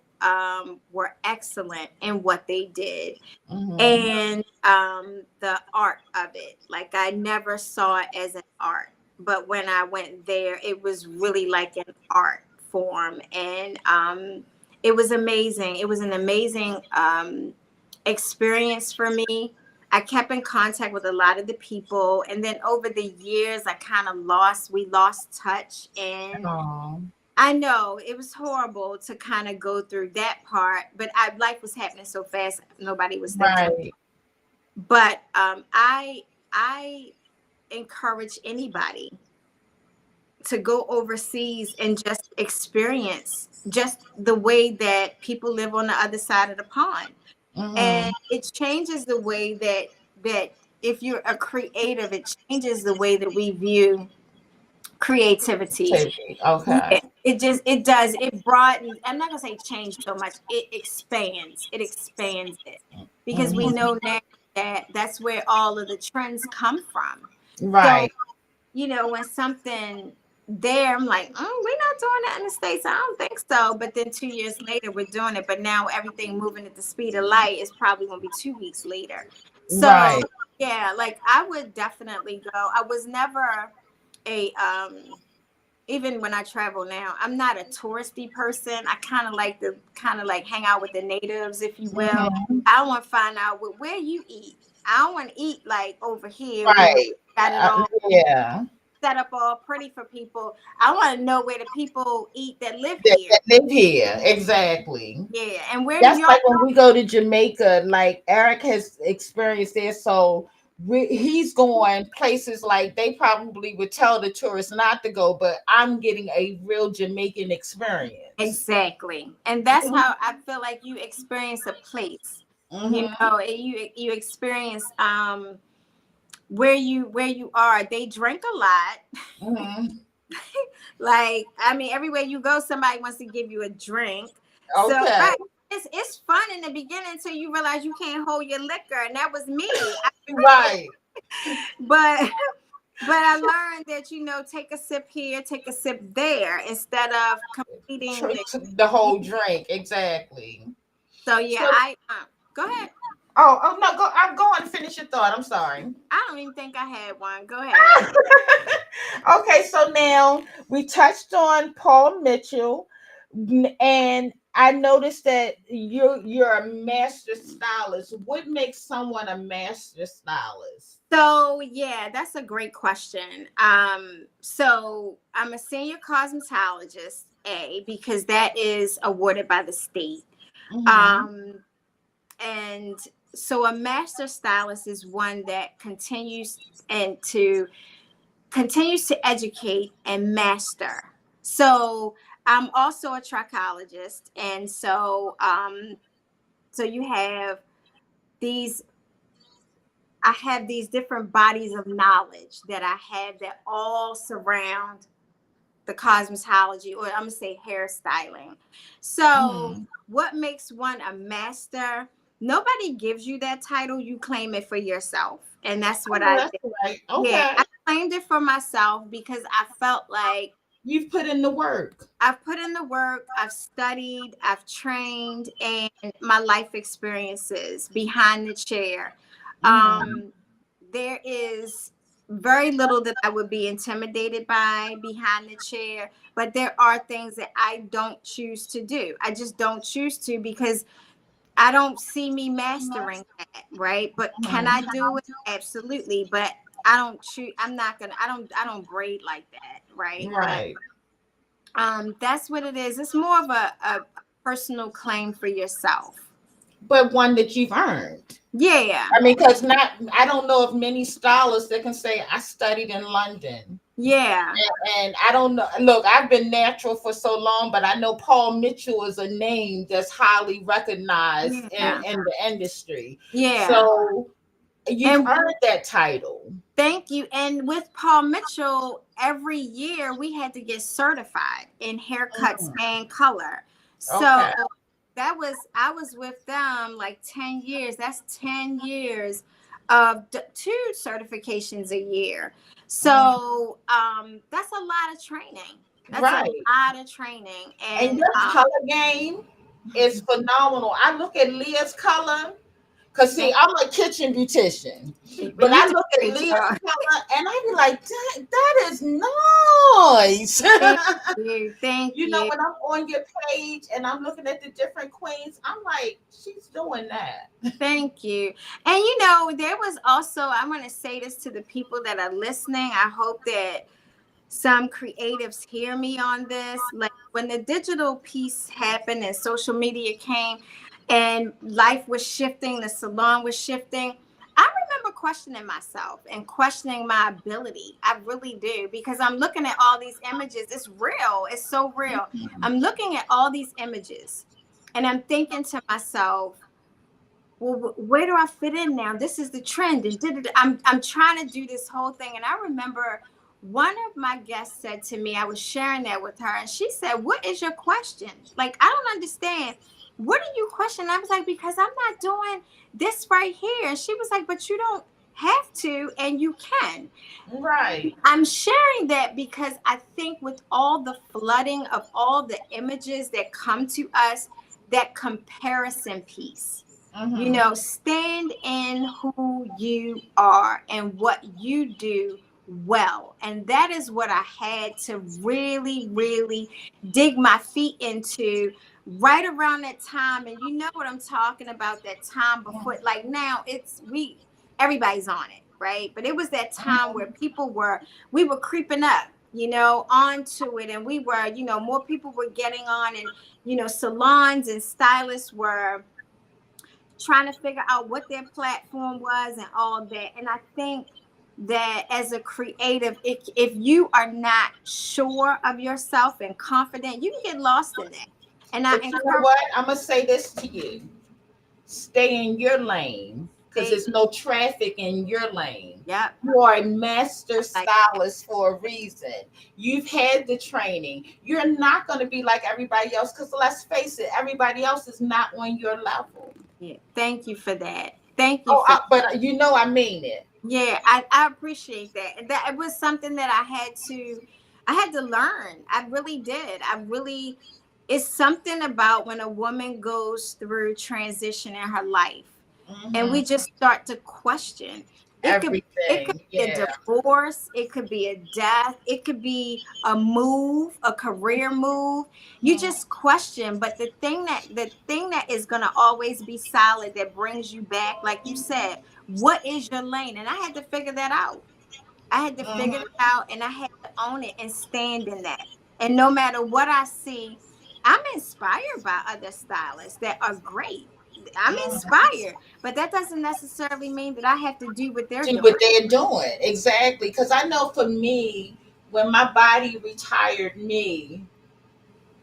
were excellent in what they did. And the art of it, like I never saw it as an art, but when I went there, it was really like an art form. And it was amazing. It was an amazing experience for me. I kept in contact with a lot of the people, and then over the years we lost touch. And I know it was horrible to kind of go through that part, but life was happening so fast, nobody was there. Right. But I encourage anybody to go overseas and just experience just the way that people live on the other side of the pond. And it changes the way that if you're a creative, it changes the way that we view creativity. Okay. Yeah, it does. It broadens. I'm not gonna say change so much. It expands it because we know now that that's where all of the trends come from. Right. So, you know, when something there, I'm like, we're not doing that in the States. I don't think so. But then 2 years later, we're doing it. But now everything moving at the speed of light is probably going to be 2 weeks later. So, yeah, like I would definitely go. I was never even when I travel now, I'm not a touristy person. I kind of like hang out with the natives, if you will. I want to find out where you eat. I don't want to eat like over here. Right. Got it all. Yeah. Set up all pretty for people. I want to know where the people eat that live here. That live here, exactly. Yeah, and where that's do like when we go to Jamaica. Like Eric has experienced there, so he's going places like they probably would tell the tourists not to go, but I'm getting a real Jamaican experience. Exactly, and that's how I feel like you experience a place. You know, you experience where you are. They drink a lot. Like, I mean, everywhere you go, somebody wants to give you a drink. Okay. So right, it's fun in the beginning until you realize you can't hold your liquor, and that was me. Right. But I learned that, you know, take a sip here, take a sip there, instead of completing the whole drink. Exactly. So yeah, go ahead. Oh no, I'm going to finish your thought. I'm sorry. I don't even think I had one. Go ahead. Okay, so now we touched on Paul Mitchell, and I noticed that you're a master stylist. What makes someone a master stylist? So yeah, that's a great question. So I'm a senior cosmetologist, because that is awarded by the state. Mm-hmm. And so a master stylist is one that continues to educate and master. So I'm also a trichologist, and so you have these. I have these different bodies of knowledge that I have that all surround the cosmetology, or I'm gonna say hairstyling. So Mm-hmm. what makes one a master? Nobody gives you that title. You claim it for yourself, and that's what Oh, I that's did. right. Yeah, Okay. I claimed it for myself because I felt like You've put in the work. I've put in the work, I've studied, I've trained, and my life experiences behind the chair. Mm-hmm. Um, there is very little that I would be intimidated by behind the chair, but there are things that I don't choose to do. I just don't choose to because I don't see me mastering that, right? But can I do it? Absolutely. But I don't choose. I'm not gonna. I don't braid like that, right? But Right. that's what it is. It's more of a personal claim for yourself. But one that you've earned. Yeah. I mean, because not, I don't know of many stylists that can say I studied in London. Yeah. And I don't know. Look, I've been natural for so long, but I know Paul Mitchell is a name that's highly recognized Yeah. in the industry. Yeah. So you've And earned that title. thank you. And with Paul Mitchell, every year we had to get certified in haircuts Mm, and color. So okay. I was with them like 10 years. That's 10 years of two certifications a year. Mm, So that's a lot of training. That's a right. lot of training. And And your color game is phenomenal. I look at Leah's color. Cause see, I'm a kitchen beautician, but but you I do look a at great Leah's job. color and I be like, that is nice. Thank you. Thank You know, you. when I'm on your page and I'm looking at the different queens, I'm like, she's doing that. Thank you. And you know, there was also, I'm going to say this to the people that are listening. I hope that some creatives hear me on this. Like when the digital piece happened and social media came and life was shifting, the salon was shifting. I remember questioning myself and questioning my ability. I really do, because I'm looking at all these images. It's real. It's so real. I'm looking at all these images and I'm thinking to myself, well, where do I fit in now? This is the trend, and I'm trying to do this whole thing. And I remember one of my guests said to me, I was sharing that with her, and she said, "What is your question? Like, I don't understand. What are you questioning?" I was like, "Because I'm not doing this right here." And she was like, "But you don't have to, and you can." Right. I'm sharing that because I think with all the flooding of all the images that come to us, that comparison piece, you Mm-hmm. know, stand in who you are and what you do well. And that is what I had to really, really dig my feet into right around that time. And you know what I'm talking about, that time before, like now everybody's on it, right? But it was that time where we were creeping up, you know, onto it. And we were, you know, more people were getting on, and, you know, salons and stylists were trying to figure out what their platform was and all that. And I think that as a creative, if you are not sure of yourself and confident, you can get lost in that. And I But you know encourage what? I'm gonna say this to you. Stay in your lane because they, there's no traffic in your lane. yep, You are a master like stylist for a reason. You've had the training. You're not going to be like everybody else because let's face it, everybody else is not on your level. yeah. Thank you for that. Thank you Oh, for but you know I mean it. yeah, I appreciate that. And that it was something that I had to learn. I really did. It's something about when a woman goes through transition in her life and we just start to question. It could Everything. be a Yeah. divorce, it could be a death, it could be a move, a career move. You just question, but the thing that is going to always be solid, that brings you back, like you said, what is your lane? And I had to figure that out. I had to figure it out, and I had to own it and stand in that. And no matter what I see, I'm inspired by other stylists that are great. I'm inspired, but that doesn't necessarily mean that I have to do what they're Do what doing. they're doing. Exactly. Because I know for me, when my body retired me,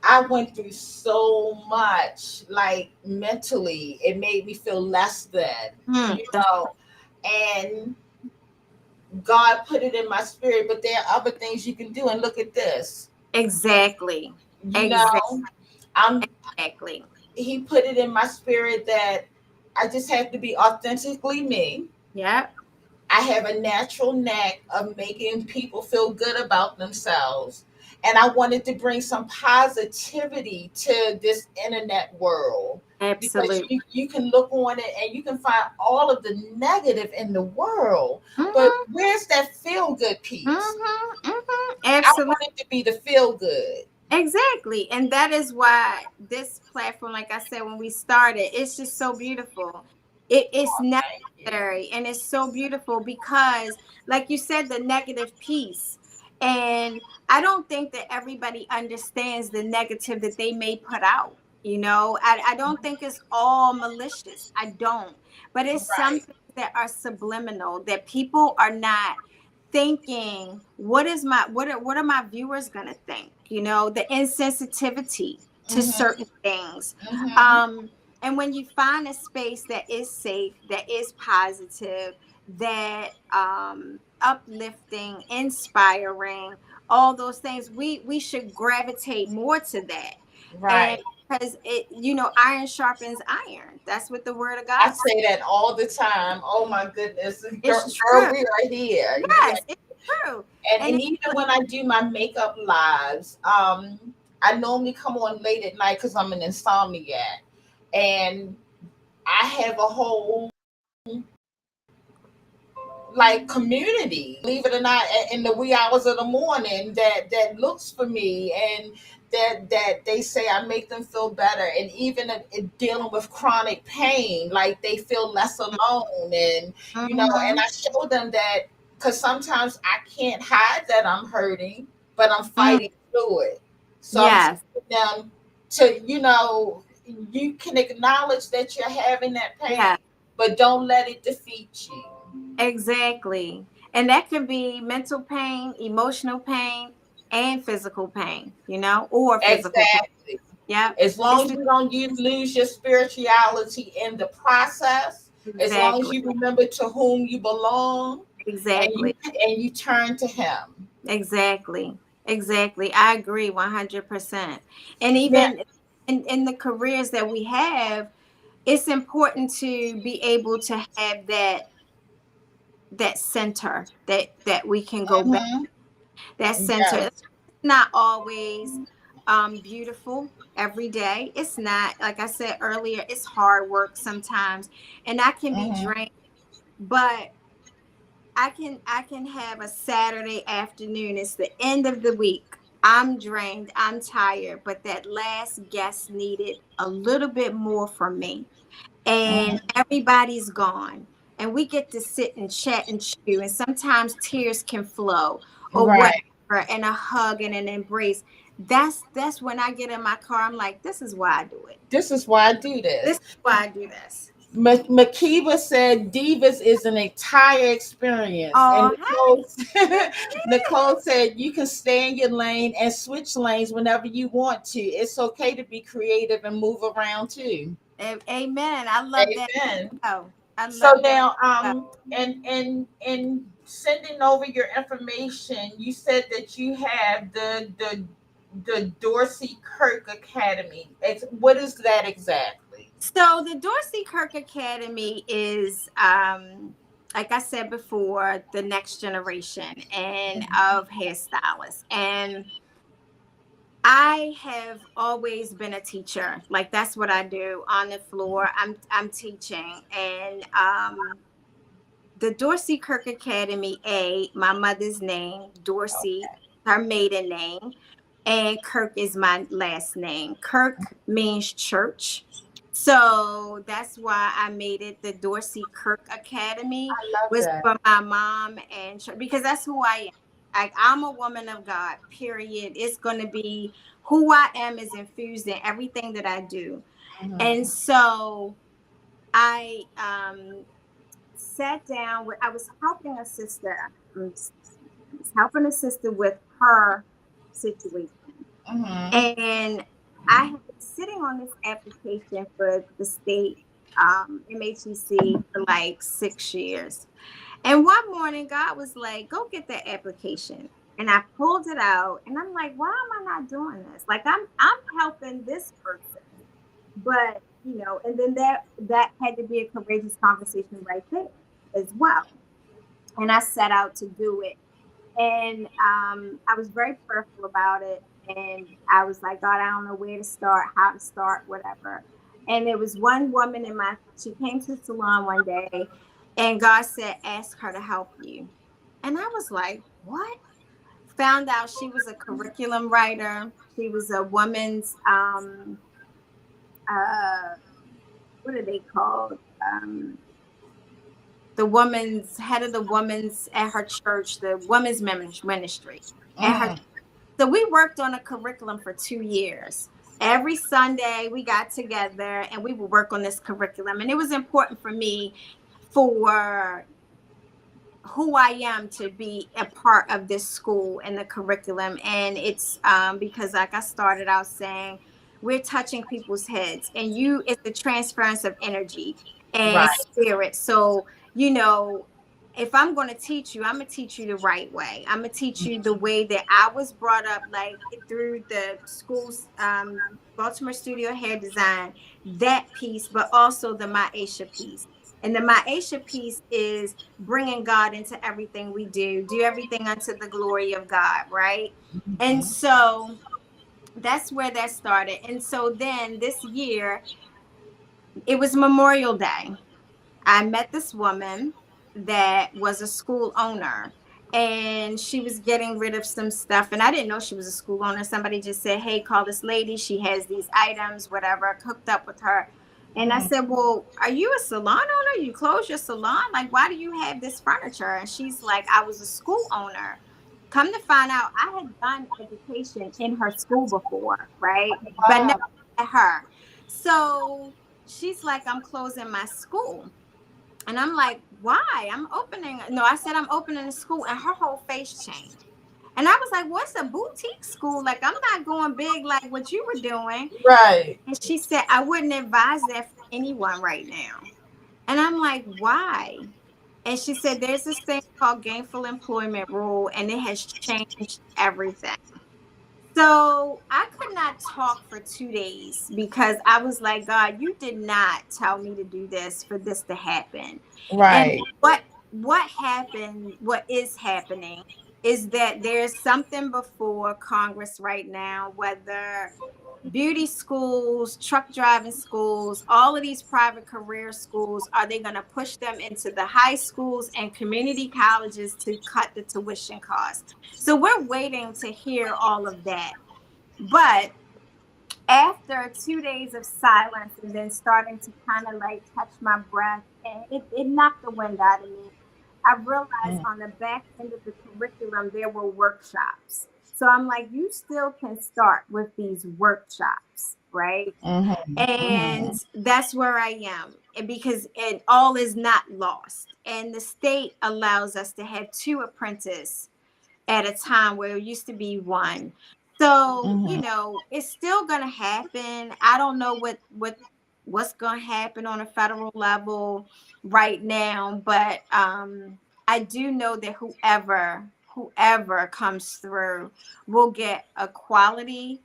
I went through so much, like mentally, it made me feel less than, Hmm, you know, and God put it in my spirit, but there are other things you can do. And look at this, exactly. you Exactly. know, I'm, Exactly. he put it in my spirit that I just have to be authentically me. Yeah. I have a natural knack of making people feel good about themselves. And I wanted to bring some positivity to this internet world, because Absolutely. you can look on it and you can find all of the negative in the world. But Mm-hmm, where's that feel good piece? mm-hmm, mm-hmm. I Absolutely. want it to be the feel good. Exactly. And that is why this platform, like I said when we started, it's just so beautiful. It's Thank you. necessary, and it's so beautiful because, like you said, the negative piece. And I don't think that everybody understands the negative that they may put out. I don't think it's all malicious. I don't. But it's Right. something that are subliminal, that people are not thinking, what are my viewers going to think, the insensitivity to Mm-hmm. certain things. Mm-hmm. And when you find a space that is safe, that is positive, that uplifting, inspiring, all those things, we should gravitate more to that. And Right. because iron sharpens iron. That's what the word of I God says. say that all the time. Oh my goodness. Girl, It's girl, true. we are here. Yes, it's true. And And even when I do my makeup lives, I normally come on late at night because I'm an insomniac, and I have a whole like community, believe it or not, in the wee hours of the morning that looks for me, and that they say I make them feel better, and even in dealing with chronic pain, like they feel less alone, and and Mhm, I show them that, because sometimes I can't hide that I'm hurting, but I'm mhm. fighting through it. So I'm Yes, telling them to, you can acknowledge that you're having that pain, yes, but don't let it defeat you. exactly. And that can be mental pain, emotional pain, and physical pain, or physical pain. Exactly. Yep. As long It's as you don't lose your spirituality in the process, as long as exactly, you remember to whom you belong, and you exactly, and you turn to Him. exactly, exactly. I agree 100%. And Now, even in the careers that we have, it's important to be able to have that center that we can go back. mhm, That center. yes, It's not always beautiful every day. It's not, like I said earlier, it's hard work sometimes, and I can be mhm, drained. But I can have a Saturday afternoon. It's the end of the week. I'm drained. I'm tired, but that last guest needed a little bit more from me, and mhm. everybody's gone, and we get to sit and chat and chew, and sometimes tears can flow or Right. whatever, and a hug and an embrace. That's when I get in my car, I'm like, this is why I do it. This is why I do This this. is why I do this. Makiba said Divas is an entire experience. And Oh, Nicole, hey. Nicole said you can stay in your lane and switch lanes whenever you want to. It's okay to be creative and move around too. Amen. I love that. Amen. Oh, I So love that. now, Oh. and sending over your information, you said that you have the Dorsey Kirk Academy. What is that exactly? So the Dorsey Kirk Academy is, like I said before, the next generation and of hairstylists. And I have always been a teacher. Like that's what I do on the floor. I'm teaching, and the Dorsey Kirk Academy, my mother's name, Dorsey, her maiden name, and Kirk is my last name. Kirk means church. So that's why I made it the Dorsey Kirk Academy, I love was that. for my mom and because that's who I am. Like I'm a woman of God, period. It's going to be who I am is infused in everything that I do. And so I sat down with, I was helping a sister. I was helping a sister with her situation. And I have been sitting on this application for the state MHEC for like 6 years. And one morning, God was like, go get that application. And I pulled it out and I'm like, why am I not doing this? Like I'm helping this person. But and then that had to be a courageous conversation right there as well. And I set out to do it. And I was very prayerful about it. And I was like, God, I don't know where to start, how to start, whatever. And there was one woman she came to the salon one day and God said, ask her to help you. And I was like, what? Found out she was a curriculum writer. She was a woman's, what are they called? The woman's head of the woman's at her church, the women's ministry. So we worked on a curriculum for 2 years. Every Sunday we got together and we would work on this curriculum. And it was important for me for who I am to be a part of this school and the curriculum. And it's because like I started out saying, we're touching people's heads and it's the transference of energy and spirit. So, if I'm going to teach you, I'm going to teach you the right way. I'm going to teach you the way that I was brought up, like through the school's Baltimore Studio Hair Design, that piece, but also the Maisha piece. And the Maisha piece is bringing God into everything we do everything unto the glory of God, right? And so that's where that started. And so then this year, it was Memorial Day. I met this woman that was a school owner and she was getting rid of some stuff. And I didn't know she was a school owner. Somebody just said, hey, call this lady. She has these items, whatever. I hooked up with her. And I said, well, are you a salon owner? You closed your salon? Like, why do you have this furniture? And she's like, I was a school owner. Come to find out, I had done education in her school before, right? But never met her. So she's like, I'm closing my school. And I'm like, why? I said, I'm opening a school. And her whole face changed. And I was like, what's a boutique school? Like, I'm not going big like what you were doing. Right. And she said, I wouldn't advise that for anyone right now. And I'm like, why? And she said, there's this thing called gainful employment rule, and it has changed everything. So I could not talk for 2 days because I was like, God, you did not tell me to do this for this to happen. Right. And what happened, what is happening is that there's something before Congress right now, whether beauty schools, truck driving schools, all of these private career schools, are they going to push them into the high schools and community colleges to cut the tuition costs? So we're waiting to hear all of that. But after 2 days of silence and then starting to kind of like catch my breath, and it knocked the wind out of me, I realized on the back end of the curriculum, there were workshops. So I'm like, you still can start with these workshops, right? And that's where I am. And because it all is not lost. And the state allows us to have 2 apprentices at a time where it used to be 1. So, it's still going to happen. I don't know what's going to happen on a federal level right now, but I do know that whoever comes through will get a quality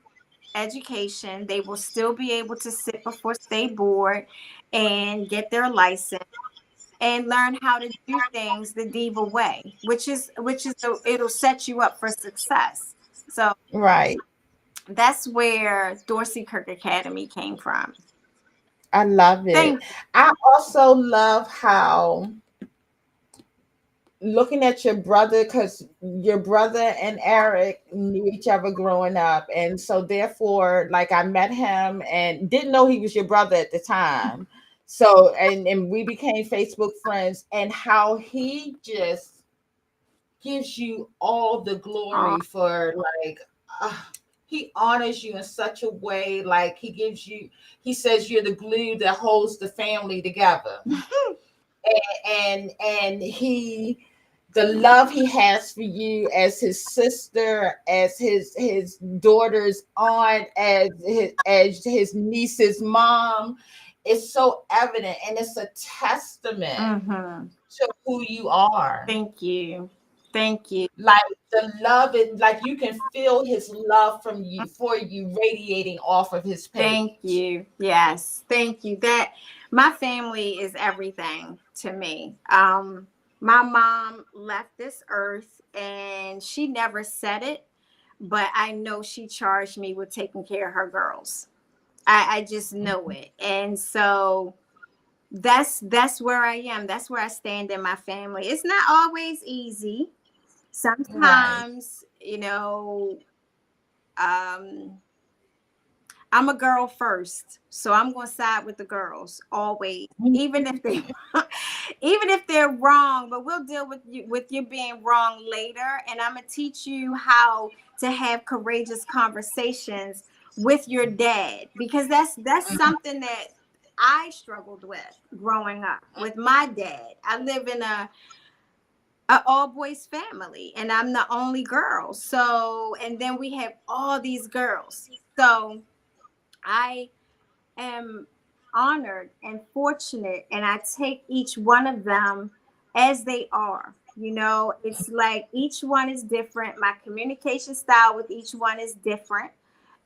education. They will still be able to sit before state board and get their license and learn how to do things the diva way, which is it'll set you up for success. So right. that's where Dorsey Kirk Academy came from. I love it. I also love how looking at your brother, because your brother and Eric knew each other growing up, and so therefore, like, I met him and didn't know he was your brother at the time. So and we became Facebook friends, and how he just gives you all the glory for, like, he honors you in such a way, like he says you're the glue that holds the family together. and he, the love he has for you as his sister, as his daughter's aunt, as his niece's mom, is so evident, and it's a testament to who you are. Thank you. Like, the love is like, you can feel his love from you for you radiating off of his page. Thank you. Yes, thank you. That my family is everything to me. My mom left this earth and she never said it, but I know she charged me with taking care of her girls. I just know it. And so that's where I am. That's where I stand in my family. It's not always easy. Sometimes, you know, I'm a girl first, so I'm going to side with the girls always, even if they, even if they're wrong. But we'll deal with you being wrong later, and I'm gonna teach you how to have courageous conversations with your dad, because that's something that I struggled with growing up with my dad. I live in a all boys family, and I'm the only girl. So, and then we have all these girls. So I am honored and fortunate, and I take each one of them as they are. You know, it's like each one is different. My communication style with each one is different.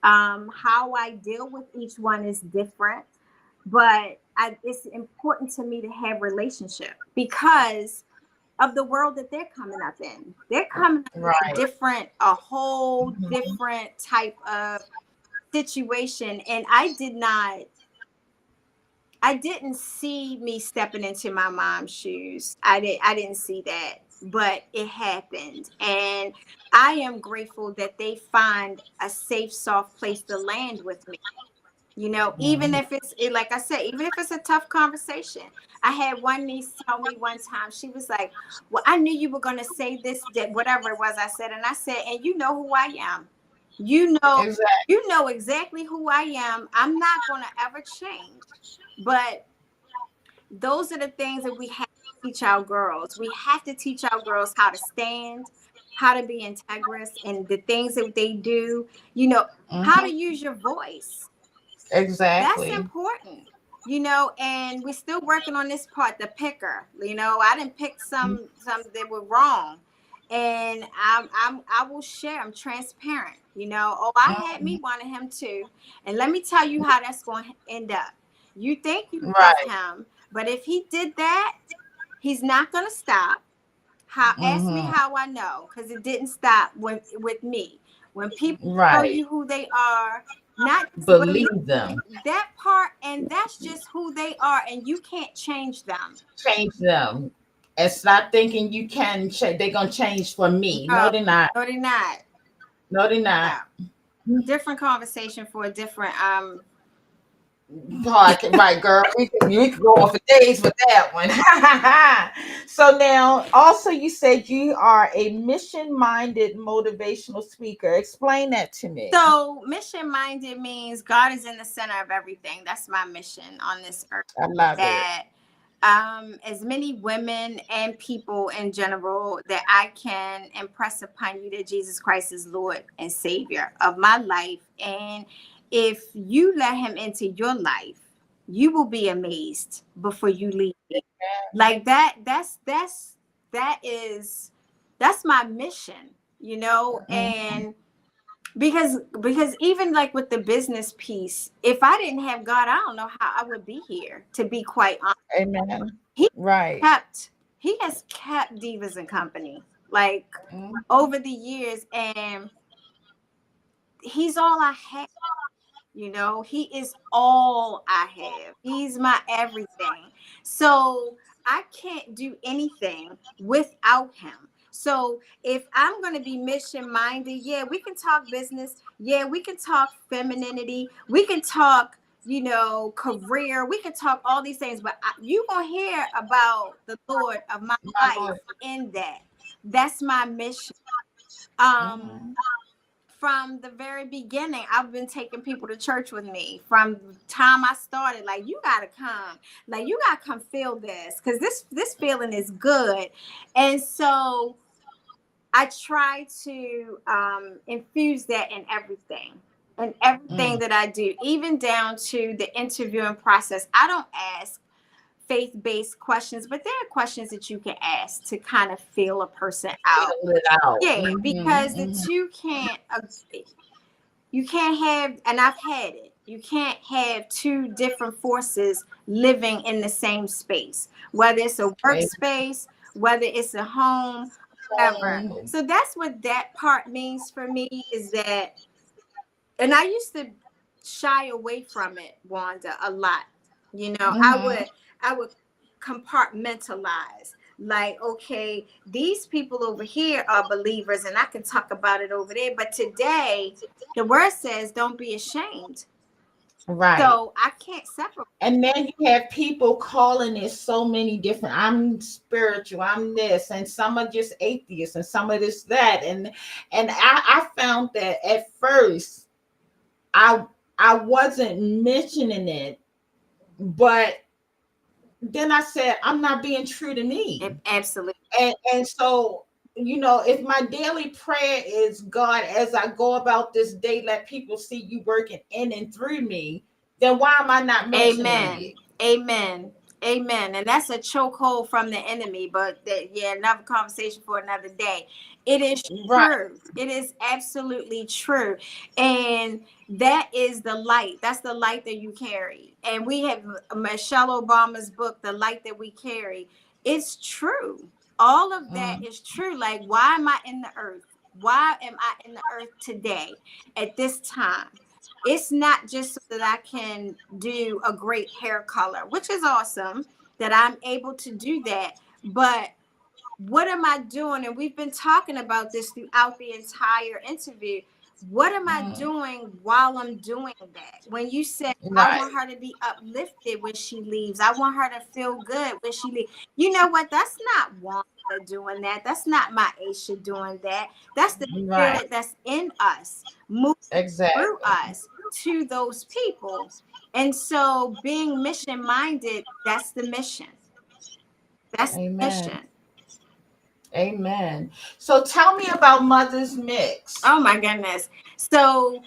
How I deal with each one is different. But it's important to me to have relationship because of the world that they're coming up in. They're coming up in a whole different type of situation, and I didn't see me stepping into my mom's shoes. I didn't see that, but it happened, and I am grateful that they find a safe, soft place to land with me. You know, even if like I said, even if it's a tough conversation. I had one niece tell me one time, she was like, well, I knew you were going to say this, that whatever it was I said. And I said, and you know who I am. You know exactly who I am. I'm not going to ever change. But those are the things that we have to teach our girls. We have to teach our girls how to stand, how to be integrous, and the things that they do, you know, how to use your voice. Exactly. That's important, you know, and we're still working on this part, the picker. You know, I didn't pick some that were wrong. And I will share, I'm transparent, you know. Oh, I had me wanting him too. And let me tell you how that's going to end up. You think you love him, but if he did that, he's not going to stop. Ask me how I know, because it didn't stop with me. When people tell you who they are, not believe them. That part, and that's just who they are, and you can't change them. Change them. And stop thinking you can change. They're gonna change for me. No, they're not. No, they're not. No, they're not. No. Different conversation for a different right, girl. We could go on for days with that one. So now, also, you said you are a mission-minded motivational speaker. Explain that to me. So, mission-minded means God is in the center of everything. That's my mission on this earth. I love it. As many women and people in general, that I can impress upon you that Jesus Christ is Lord and Savior of my life. And if you let him into your life, you will be amazed before you leave. Like that's my mission, you know. And because even like with the business piece, if I didn't have God, I don't know how I would be here, to be quite honest. Amen. He has kept Divas and Company like over the years, and he's all I have. You know, he is all I have. He's my everything. So I can't do anything without him. So if I'm going to be mission minded, yeah, we can talk business. Yeah, we can talk femininity. We can talk, you know, career. We can talk all these things, but you're going to hear about the Lord of my My life Lord. in that. That's my mission. Mhm. From the very beginning, I've been taking people to church with me from the time I started. Like, you gotta come, like, you gotta come feel this, because this feeling is good. And so I try to infuse that in everything Mm. that I do, even down to the interviewing process. I don't ask faith-based questions, but there are questions that you can ask to kind of feel a person out. Feel it out. Yeah, Mhm, because the mhm. two can't you can't have, and I've had it, you can't have two different forces living in the same space, whether it's a Okay. workspace, whether it's a home, whatever. So that's what that part means for me, is that, and I used to shy away from it, Wanda, a lot. You know, Mhm. I would compartmentalize. Like, okay, these people over here are believers, and I can talk about it over there. But today, the word says, "Don't be ashamed." Right. So I can't separate. And then you have people calling it so many different. I'm spiritual. I'm this, and some are just atheists, and some of this that, and I found that at first I I wasn't mentioning it, but then I said I'm not being true to me, Absolutely. and so if my daily prayer is, God, as I go about this day, let people see you working in and through me, then why am I not mentioning Amen. you? Amen. Amen. And that's a chokehold from the enemy, but yeah, another conversation for another day. It is Right. true. It is absolutely true. And that is the light. That's the light that you carry. And we have Michelle Obama's book, The Light That We Carry. It's true. All of that Mm. is true. Like, why am I in the earth? Why am I in the earth today at this time? It's not just so that I can do a great hair color, which is awesome that I'm able to do that. But what am I doing? And we've been talking about this throughout the entire interview. What am I Mm. doing while I'm doing that? When you said, I Right. want her to be uplifted when she leaves, I want her to feel good when she leaves. You know what? That's not Wanda doing that. That's not my Aisha doing that. That's the Right. spirit that's in us, moving through Exactly. us to those people. And so being mission minded, that's the mission. That's the Amen. mission. Amen. So tell me about Mother's Mix. Oh my goodness. So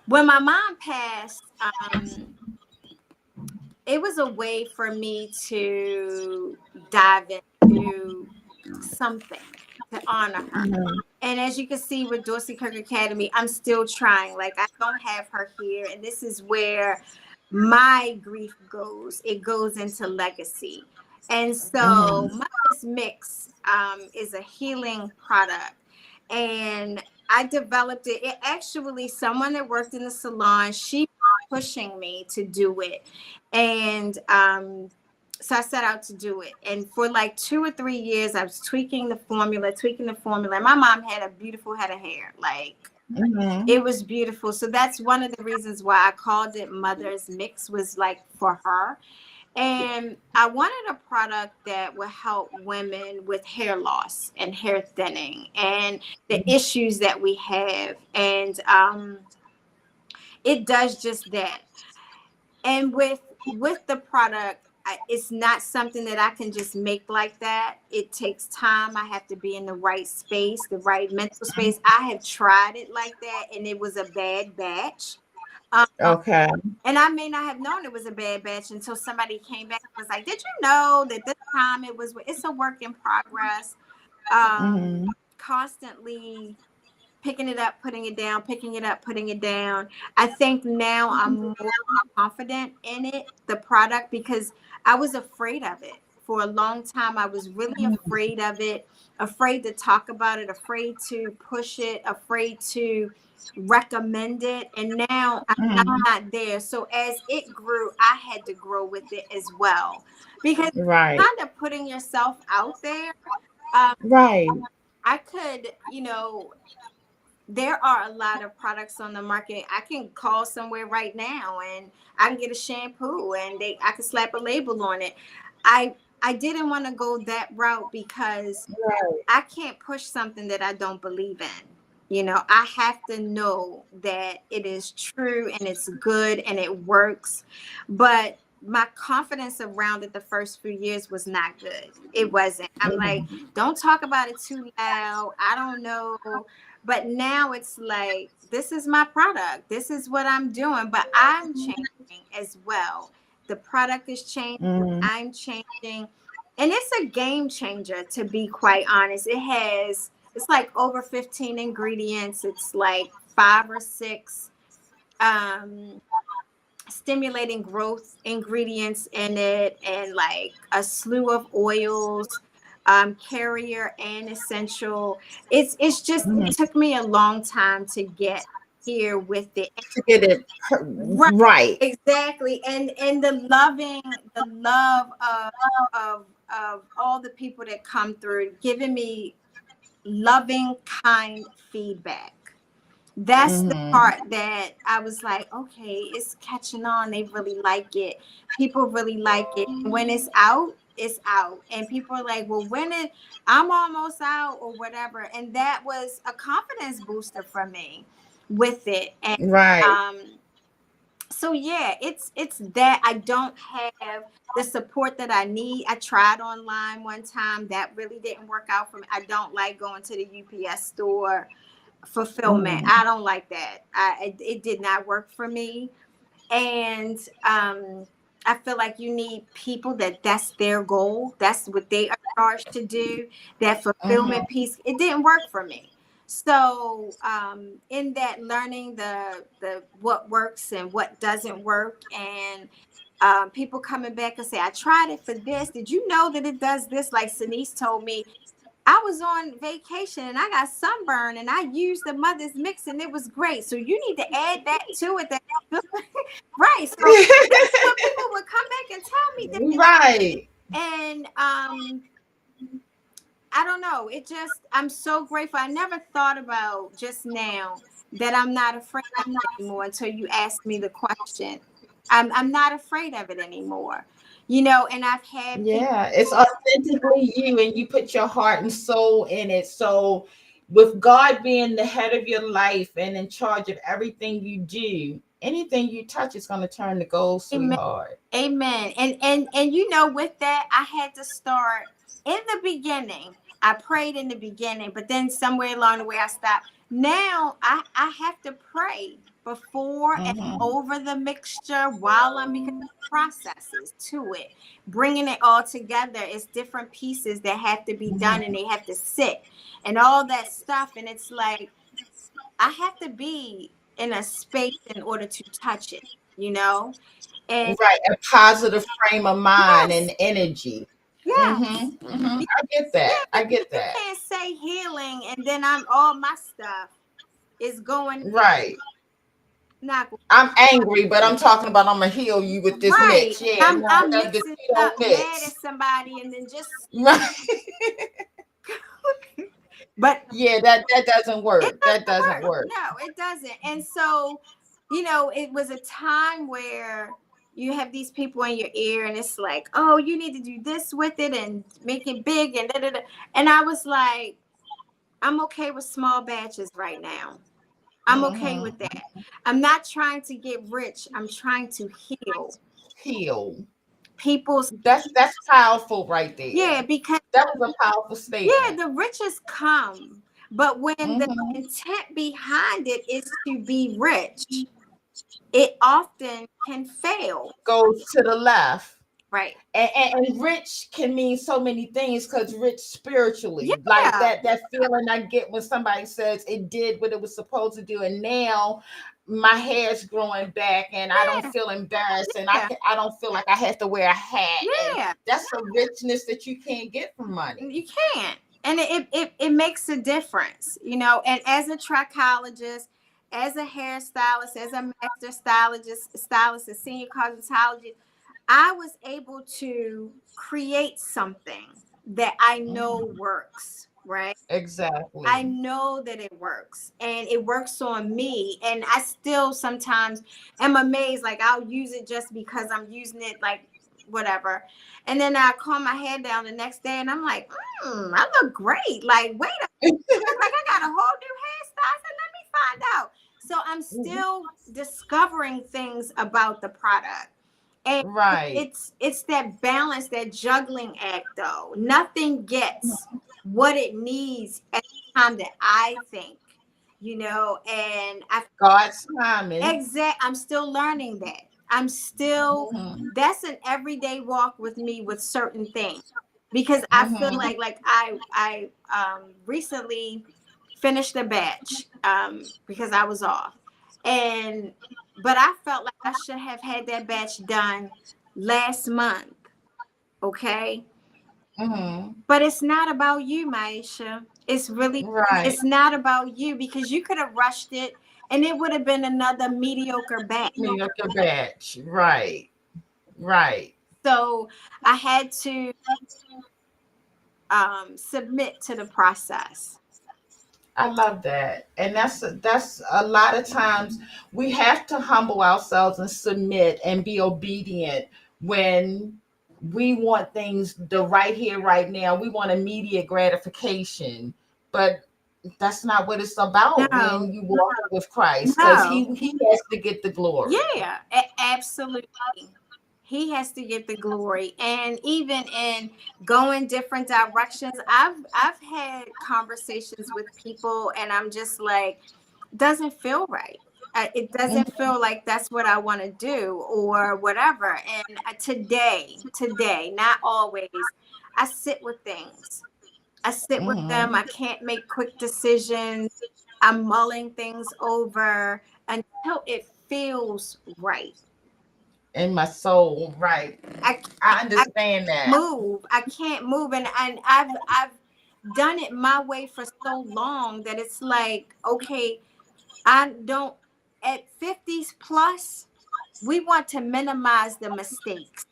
when my mom passed, it was a way for me to dive into something to honor her. Mhm. And as you can see with Dorsey Kirk Academy, I'm still trying. Like, I don't have her here. And this is where my grief goes. It goes into legacy. And so Mhm. Mother's Mix is a healing product. And I developed it. It actually, someone that worked in the salon, she pushing me to do it. And so I set out to do it. And for like 2 or 3 years, I was tweaking the formula. And my mom had a beautiful head of hair. Like, Mhm. it was beautiful. So that's one of the reasons why I called it Mother's Mix, was like for her. And I wanted a product that would help women with hair loss and hair thinning and the issues that we have. And it does just that. And with the product, it's not something that I can just make like that. It takes time. I have to be in the right space, the right mental space. I have tried it like that, and it was a bad batch. Um, Okay. and I may not have known it was a bad batch until somebody came back and was like, "Did you know that this time it was?" It's a work in progress. Mhm. Constantly picking it up, putting it down, picking it up, putting it down. I think now I'm more confident in it, the product, because I was afraid of it for a long time. I was really afraid of it, afraid to talk about it, afraid to push it, afraid to recommend it. And now I'm not there. So as it grew, I had to grow with it as well, because Right. kind of putting yourself out there. Right. I could, there are a lot of products on the market. I can call somewhere right now and I can get a shampoo and I can slap a label on it. I didn't want to go that route because Right. I can't push something that I don't believe in. I have to know that it is true and it's good and it works. But my confidence around it the first few years was not good. It wasn't. I'm like, don't talk about it too loud. I don't know. But now it's like, this is my product. This is what I'm doing. But I'm changing as well. The product is changing. I'm changing. And it's a game changer, to be quite honest. It's like over 15 ingredients. It's like 5 or 6 stimulating growth ingredients in it, and like a slew of oils, carrier and essential. It's just, it took me a long time to get here with it. To get it right. Exactly. And the love of all the people that come through, giving me loving, kind feedback. That's the part that I was like, okay, it's catching on. They really like it. People really like it. When it's out, it's out. And people are like, well, I'm almost out or whatever. And that was a confidence booster for me with it. And Right. so yeah, it's that I don't have the support that I need. I tried online one time. That really didn't work out for me. I don't like going to the UPS store fulfillment. I don't like that. It did not work for me. And I feel like you need people that's their goal. That's what they are charged to do. That fulfillment piece, it didn't work for me. So in that, learning the what works and what doesn't work, and people coming back and say, I tried it for this. Did you know that it does this? Like Denise told me, I was on vacation and I got sunburn and I used the mother's mix and it was great. So you need to add that to it. Right. So that's what people would come back and tell me that. Right. And I don't know. I'm so grateful. I never thought about just now that I'm not afraid of it anymore until you asked me the question. I'm not afraid of it anymore. And I've had people. Yeah, it's authentically you, and you put your heart and soul in it. So with God being the head of your life and in charge of everything you do, anything you touch is going to turn to gold, sweetheart. Amen. And with that, I had to start in the beginning. I prayed in the beginning, but then somewhere along the way I stopped. Now I have to pray before and over the mixture while I'm, because processes to it, bringing it all together. It's different pieces that have to be done and they have to sit and all that stuff. And it's like, I have to be in a space in order to touch it, And Right, a positive frame of mind yes, and energy. yes. I get that. I get You that. can't say healing and then all my stuff is going Right. not going. I'm angry, but I'm talking about I'm gonna heal you with this Right. mix. Yeah, I'm no, this mixing don't up, mad mix. at somebody and then just Right. but Yeah, that doesn't work. That doesn't work. No, it doesn't. And so, it was a time where you have these people in your ear and it's like, oh, you need to do this with it and make it big and da, da, da. And I was like, I'm okay with small batches right now. I'm okay with that. I'm not trying to get rich. I'm trying to heal. Heal. People's. That's powerful right there. Yeah, because that was a powerful statement. Yeah, the riches come, but when the intent behind it is to be rich, it often can fail. Goes to the left. Right. And rich can mean so many things, because rich spiritually, Yeah. like that feeling I get when somebody says it did what it was supposed to do, and now my hair's growing back and I don't feel embarrassed and I don't feel like I have to wear a hat. Yeah. And that's a richness that you can't get from money. You can't. And it makes a difference, you know. And as a trichologist, as a hairstylist, as a master stylist, a senior cosmetologist, I was able to create something that I know works, right? Exactly. I know that it works and it works on me. And I still sometimes am amazed. Like I'll use it just because I'm using it, like whatever. And then I calm my head down the next day and I'm like, I look great. Like, wait a minute. Like I got a whole new hairstyle. I said, let me find out. So I'm still discovering things about the product. And it's that balance, that juggling act though. Nothing gets what it needs at the time that I think, you know, and God's timing. I'm still learning that. I'm still that's an everyday walk with me with certain things. Because I feel like I recently finished a batch because I was off. But I felt like I should have had that batch done last month. Okay. But it's not about you, Maisha. It's really it's not about you because you could have rushed it and it would have been another mediocre batch. Right. So I had to submit to the process. I love that. And that's a lot of times we have to humble ourselves and submit and be obedient when we want things the right here, right now. We want immediate gratification. But that's not what it's about when you walk with Christ, because he has to get the glory. Yeah, absolutely. He has to get the glory. And even in going different directions, I've had conversations with people and I'm just like, doesn't feel right. It doesn't feel like that's what I want to do or whatever. And today, not always, I sit with things. I sit with them. I can't make quick decisions. I'm mulling things over until it feels right. In my soul, right? I understand that. I can't move, and I've done it my way for so long that it's like, okay, I don't. At 50s plus, we want to minimize the mistakes.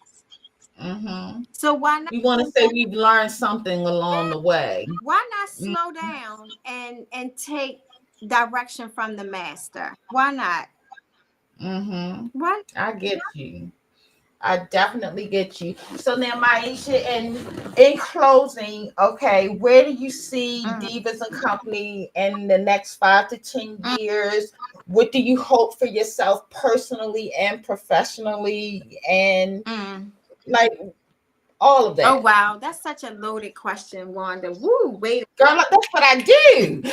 So why not? We want to say we've learned something along the way. Why not slow down and take direction from the master? Why not? What? I get you. I definitely get you. So now, Maisha, in closing, okay, where do you see Divas and Company in the next 5 to 10 years? What do you hope for yourself personally and professionally, and like all of that? Oh wow, that's such a loaded question, Wanda. Woo, wait, girl, that's what I do.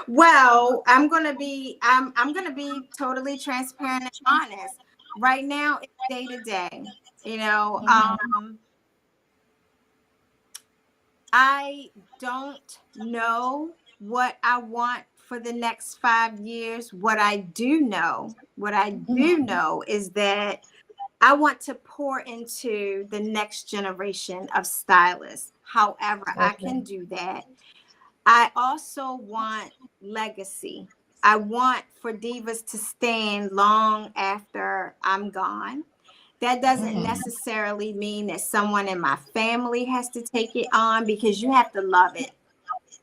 Well, I'm gonna be totally transparent and honest. Right now, it's day to day. You know, I don't know what I want for the next 5 years. What I do know is that I want to pour into the next generation of stylists. However, I can do that. I also want legacy. I want for Divas to stand long after I'm gone. That doesn't necessarily mean that someone in my family has to take it on, because you have to love it.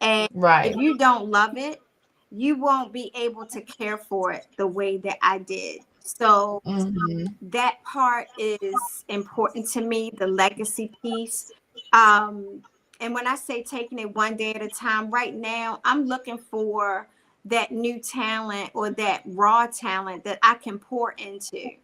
And if you don't love it, you won't be able to care for it the way that I did. So that part is important to me, the legacy piece. And when I say taking it one day at a time, right now, I'm looking for that new talent or that raw talent that I can pour into.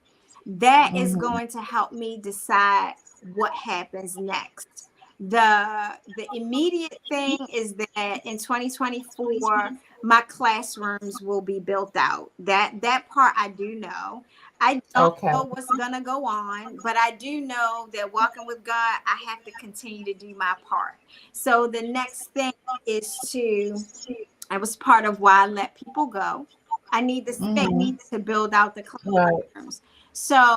That is going to help me decide what happens next. The immediate thing is that in 2024, my classrooms will be built out. That part I do know. I don't know what's gonna go on, but I do know that walking with God, I have to continue to do my part. So the next thing is to It was part of why I let people go. I need the space to build out the classrooms. So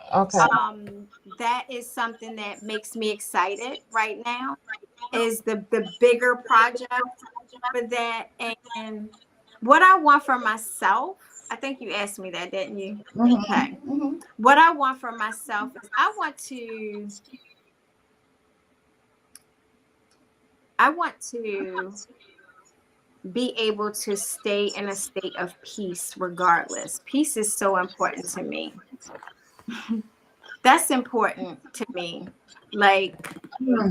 that is something that makes me excited right now, is the bigger project for that. And what I want for myself, I think you asked me that, didn't you? Okay. What I want for myself is I want to be able to stay in a state of peace regardless. Peace is so important to me. That's important to me. Like,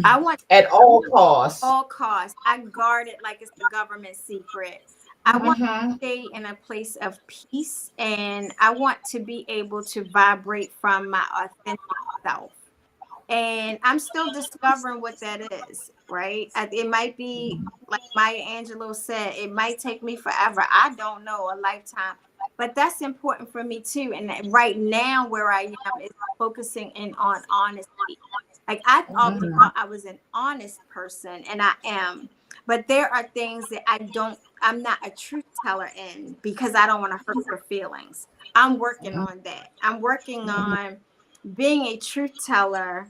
I want at all costs. All costs. I guard it like it's a government secret. I want to stay in a place of peace, and I want to be able to vibrate from my authentic self. And I'm still discovering what that is, right? It might be, like Maya Angelou said, it might take me forever. I don't know, a lifetime. But that's important for me too. And right now where I am is focusing in on honesty. Like, I always thought I was an honest person, and I am. But there are things that I'm not a truth teller in, because I don't want to hurt your feelings. I'm working on that. I'm working on being a truth teller,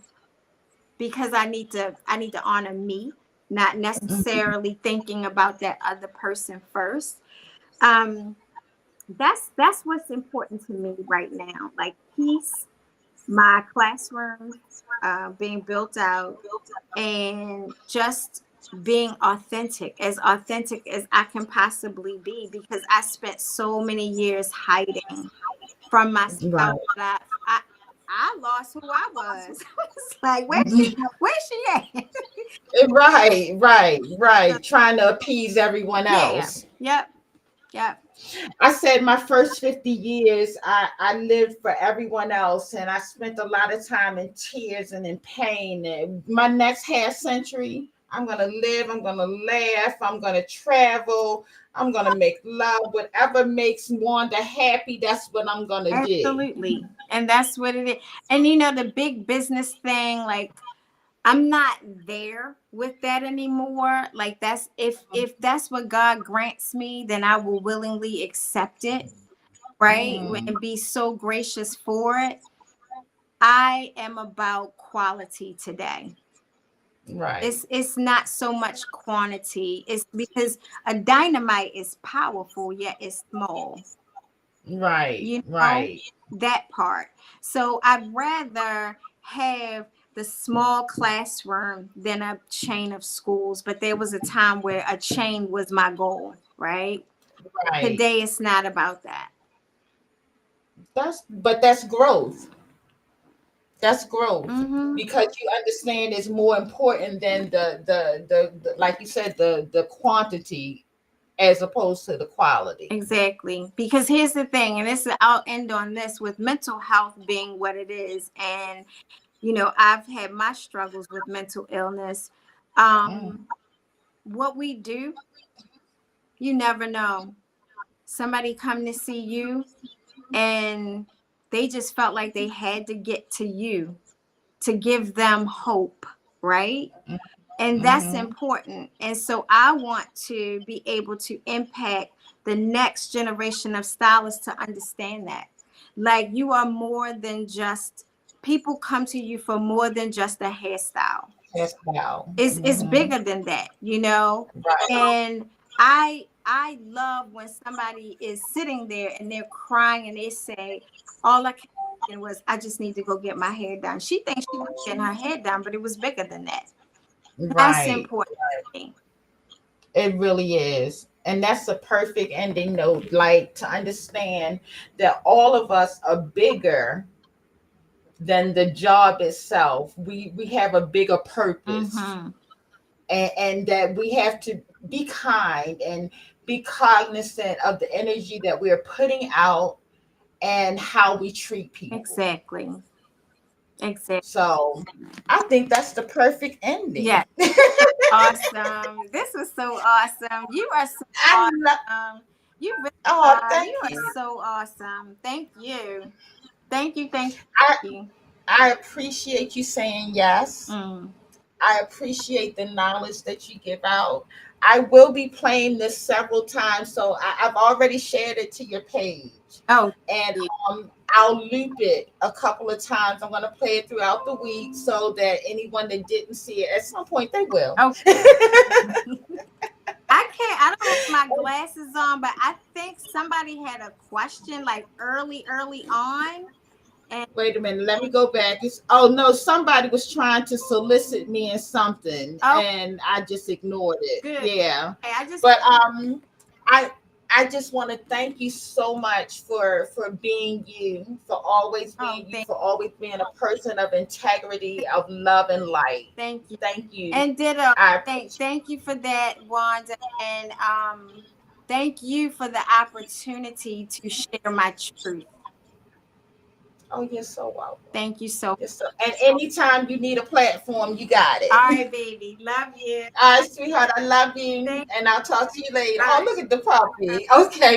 because I need to honor me, not necessarily thinking about that other person first. That's what's important to me right now. Like, peace, my classroom being built out, and just being authentic as I can possibly be, because I spent so many years hiding from myself. I lost who I was. It's like, where's she at? Right. Trying to appease everyone else. Yep. I said my first 50 years, I lived for everyone else, and I spent a lot of time in tears and in pain. And my next half century, I'm going to live, I'm going to laugh, I'm going to travel, I'm going to make love. Whatever makes Wanda happy, that's what I'm going to do. Absolutely. And that's what it is. And the big business thing, like, I'm not there with that anymore. Like, that's if that's what God grants me, then I will willingly accept it, right? And be so gracious for it. I am about quality today. Right. It's not so much quantity. It's because a dynamite is powerful, yet it's small. Right. That part. So I'd rather have the small classroom than a chain of schools. But there was a time where a chain was my goal, right? Today it's not about that. That's growth. That's growth, because you understand it's more important than the like you said, the quantity as opposed to the quality. Exactly. Because here's the thing, and I'll end on this, with mental health being what it is. And I've had my struggles with mental illness. What we do, you never know. Somebody come to see you, and they just felt like they had to get to you to give them hope, right? And that's important. And so I want to be able to impact the next generation of stylists to understand that. Like, you are more than just, people come to you for more than just a hairstyle. It's bigger than that, Right. And I love when somebody is sitting there and they're crying and they say, all I can was, I just need to go get my hair done. She thinks she was getting her hair done, but it was bigger than that. That's important to me. It really is. And that's a perfect ending note, like, to understand that all of us are bigger than the job itself. We have a bigger purpose, and that we have to be kind and be cognizant of the energy that we are putting out and how we treat people. Exactly. So I think that's the perfect ending. Yeah. Awesome. This was so awesome. You are so awesome. You really are. You are so awesome. Thank you. Thank you. I appreciate you saying yes. I appreciate the knowledge that you give out. I will be playing this several times, so I've already shared it to your page. Oh, And I'll loop it a couple of times. I'm going to play it throughout the week so that anyone that didn't see it, at some point they will. okay. I don't have my glasses on, but I think somebody had a question like early on. And wait a minute, let me go back. Somebody was trying to solicit me in something, and I just ignored it. Good. Yeah. Okay, I just want to thank you so much for being you, for always being you, for always being a person of integrity, of love and light. Thank you. Thank you. And thank you for that, Wanda. And thank you for the opportunity to share my truth. Oh, you're so welcome. Thank you so much. And anytime you need a platform, you got it. All right, baby. Love you. All right, sweetheart. I love you. And I'll talk to you later. Oh, look at the puppy. Okay.